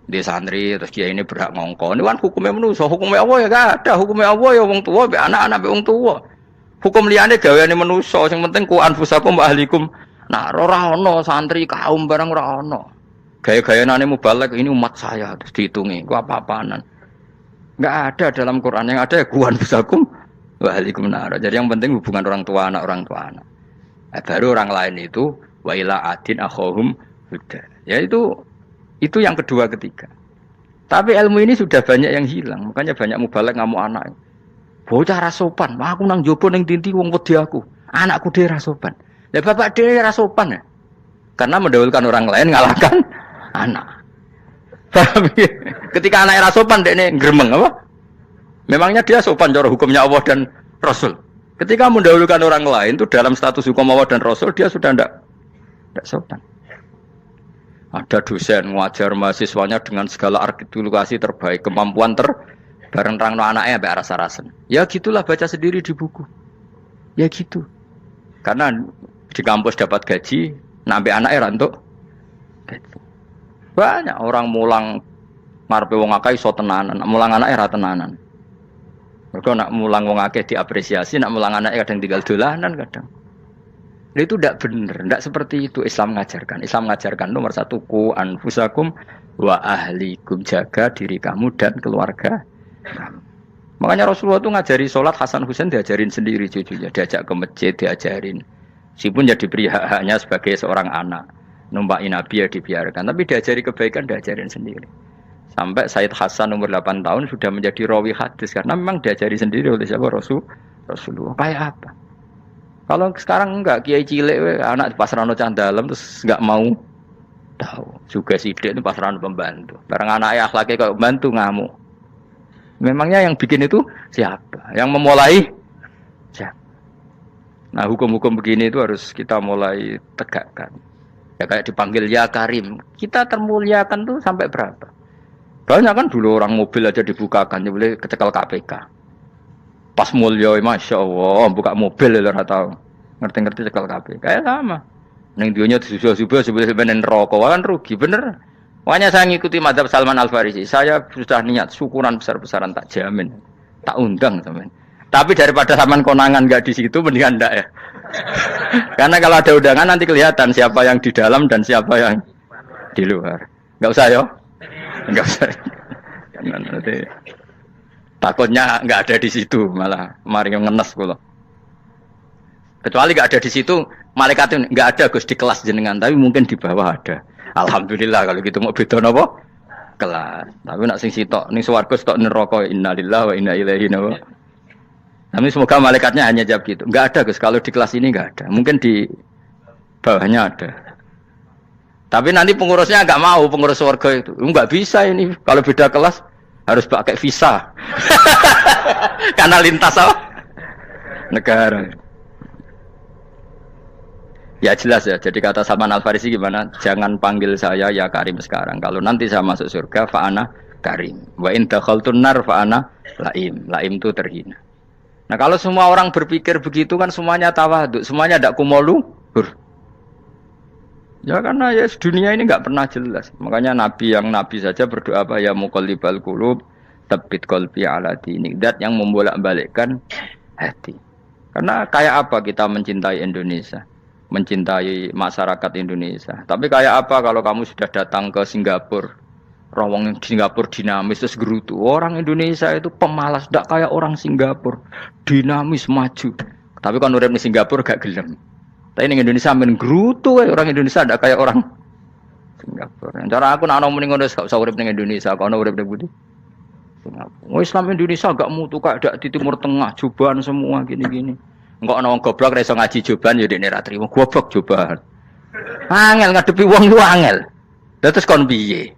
Dia santri terus dia ini berhak ngongkon. Ini kan hukumnya manusia. Hukumnya Allah ya gak ada. Hukumnya Allah ya wong tua, anak-anak wong tua. Hukum liyane gaweane manusa, sing penting ku anfusakum wa ahlikum. Nah, ora ono santri kaum barang ora ono. Gaya-gayanane mubalek ini umat saya terus dihitungi. Ku apa-apaanan. Enggak ada dalam Quran yang ada ya ku anfusakum wa ahlikum nar. Jadi yang penting hubungan orang tua anak. Baru orang lain itu wa ila adin akhahum huda. Ya itu yang kedua ketiga. Tapi ilmu ini sudah banyak yang hilang. Makanya banyak mubalek ngamuk anak. Bocah rasopan, aku nang jopo ning tinti wong wedi aku. Anakku dhewe rasopan. Lah bapak dhewe rasopan ya. Karena mendahulukan orang lain ngalahkan anak. Ketika anaknya rasopan dekne gremeng apa? Memangnya dia sopan cara hukumnya Allah dan Rasul. Ketika mendahulukan orang lain itu dalam status hukum Allah dan Rasul dia sudah tidak sopan. Ada dosen ngajar mahasiswanya dengan segala artikulasi terbaik, kemampuan bareng terangno anaknya sampai rasa-rasen. Ya gitulah baca sendiri di buku. Ya gitu. Karena di kampus dapat gaji, nampi anaknya untuk gaji. Banyak orang mulang ngarepe wong akeh iso tenanan, mulang anake ra tenanan. Mergo nak mulang wong akeh diapresiasi, nak mulang anake kadang tinggal dolanan kadang. Itu tidak benar, tidak seperti itu Islam mengajarkan. Islam mengajarkan nomor satu ku anfusakum wa ahlikum, jaga diri kamu dan keluarga kamu. Makanya Rasulullah itu ngajari sholat Hasan Husain diajarin sendiri cucunya, diajak ke masjid diajarin. Meskipun jadi beri hak-haknya sebagai seorang anak, numpaki Nabi ya dibiarkan, tapi diajari kebaikan diajarin sendiri. Sampai Sayyid Hasan umur 8 tahun sudah menjadi rawi hadis karena memang diajari sendiri oleh siapa Rasulullah. Kayak apa? Kalau sekarang enggak, kiai cilik anak di pasrano cah dalam terus enggak mau tahu. Juga sidik itu pasrano pembantu. Barang anaknya akhlaknya kayak pembantu ngamuk. Memangnya yang bikin itu siapa? Yang memulai siapa? Nah, hukum-hukum begini itu harus kita mulai tegakkan. Ya kayak dipanggil ya Karim. Kita termuliakan tuh sampai berapa? Banyak kan dulu orang mobil aja dibukakan, dia boleh kecekel KPK. Pas mulia, masya Allah, buka mobil ya tahu, ngerti-ngerti cekel kabeh. Kayak sama. Neng dunia susah-susah sebenarnya rokok, kan rugi bener. Makanya saya ngikuti mazhab Salman Al Farisi. Saya sudah niat syukuran besar-besaran tak jamin, tak undang teman. Tapi daripada saman konangan nggak di situ, mendingan ndak ya. Karena kalau ada undangan nanti kelihatan siapa yang di dalam dan siapa yang di luar. Nggak usah yo, nggak usah. Nanti. Takutnya nggak ada di situ, malah mari ngenes kula. Kecuali nggak ada di situ, malaikatnya nggak ada Gus di kelas jenengan, tapi mungkin di bawah ada. Alhamdulillah kalau gitu mau beda napa? Kelas. Tapi nak sing sitok ning swarga sitok neraka innalillahi wa inna ilaihi raji'un. Tapi semoga malaikatnya hanya jawab gitu. Nggak ada Gus, kalau di kelas ini nggak ada. Mungkin di bawahnya ada. Tapi nanti pengurusnya nggak mau, pengurus swarga itu. Nggak bisa ini kalau beda kelas. Harus pakai visa karena lintas apa? Negara. Ya jelas ya. Jadi kata Salman Al Farisi gimana? Jangan panggil saya ya Karim sekarang. Kalau nanti saya masuk surga, fa'ana Karim. Wa in dakhaltun nar fa'ana Laim. Laim itu terhina. Nah kalau semua orang berpikir begitu kan semuanya tawadhu, semuanya tidak kumoluhur. Ya karena ya dunia ini nggak pernah jelas. Makanya Nabi saja berdoa apa ya muqallibal qulub tsabbit qalbi ala dinik. Dat yang membolak-balikkan hati. Karena kayak apa kita mencintai Indonesia, mencintai masyarakat Indonesia. Tapi kayak apa kalau kamu sudah datang ke Singapura, rawang Singapura dinamis terus gerutu. Orang Indonesia itu pemalas, tidak kayak orang Singapura, dinamis maju. Tapi kalau urip di Singapura gak gelem. Tapi di Indonesia men gerutu, orang Indonesia ada kayak orang Singapura. Cara aku nak ngomong ngono gak usah urip ning Indonesia, kono urip ning Budi. Singapura. Islam Indonesia gak mutu kak ada di Timur Tengah, cobaan semua gini-gini. Enggak ana wong goblok ra iso ngaji cobaan ya dekne ra trimo goblok cobaan. Angel ngadepi wong lu angel. Terus kon piye?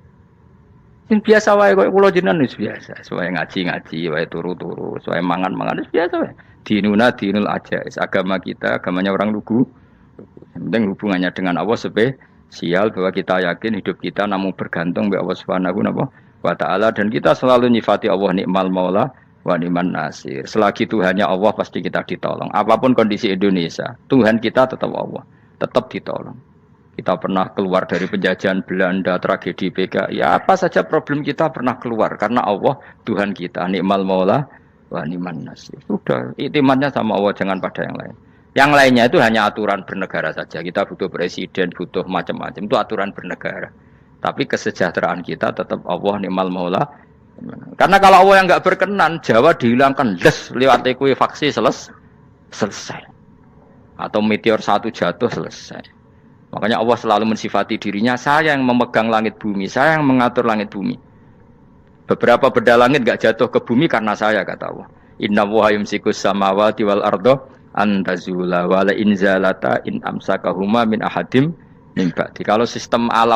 Sing biasa wae koyo kula jenengan wis biasa, wae ngaji-ngaji, wae turu-turu, wae mangan-mangan wis biasa wae. Dinul aja, agama kita, agamanya orang lugu. Yang penting hubungannya dengan Allah spesial bahwa kita yakin hidup kita namun bergantung kepada Allah Subhanahu wa taala dan kita selalu nyifati Allah nikmal maula wa ni'man nasir. Selagi Tuhannya Allah pasti kita ditolong. Apapun kondisi Indonesia, Tuhan kita tetap Allah, tetap ditolong. Kita pernah keluar dari penjajahan Belanda, tragedi PKI, ya apa saja problem kita pernah keluar karena Allah Tuhan kita nikmal maula wa ni'man nasir. Sudah, iktimatnya sama Allah, jangan pada yang lain. Yang lainnya itu hanya aturan bernegara saja. Kita butuh presiden, butuh macam-macam. Itu aturan bernegara. Tapi kesejahteraan kita tetap Allah ni'mal maula. Karena kalau Allah yang enggak berkenan, Jawa dihilangkan les lewat ekuifaksi selesai. Atau meteor satu jatuh selesai. Makanya Allah selalu mensifati dirinya, saya yang memegang langit bumi, saya yang mengatur langit bumi. Beberapa benda langit enggak jatuh ke bumi karena saya, kata Allah. Inna Allaha yumsikus samawati wal arda antazula wala inzalata in amsakahuma min ahadim min ba'di. Kalau sistem alam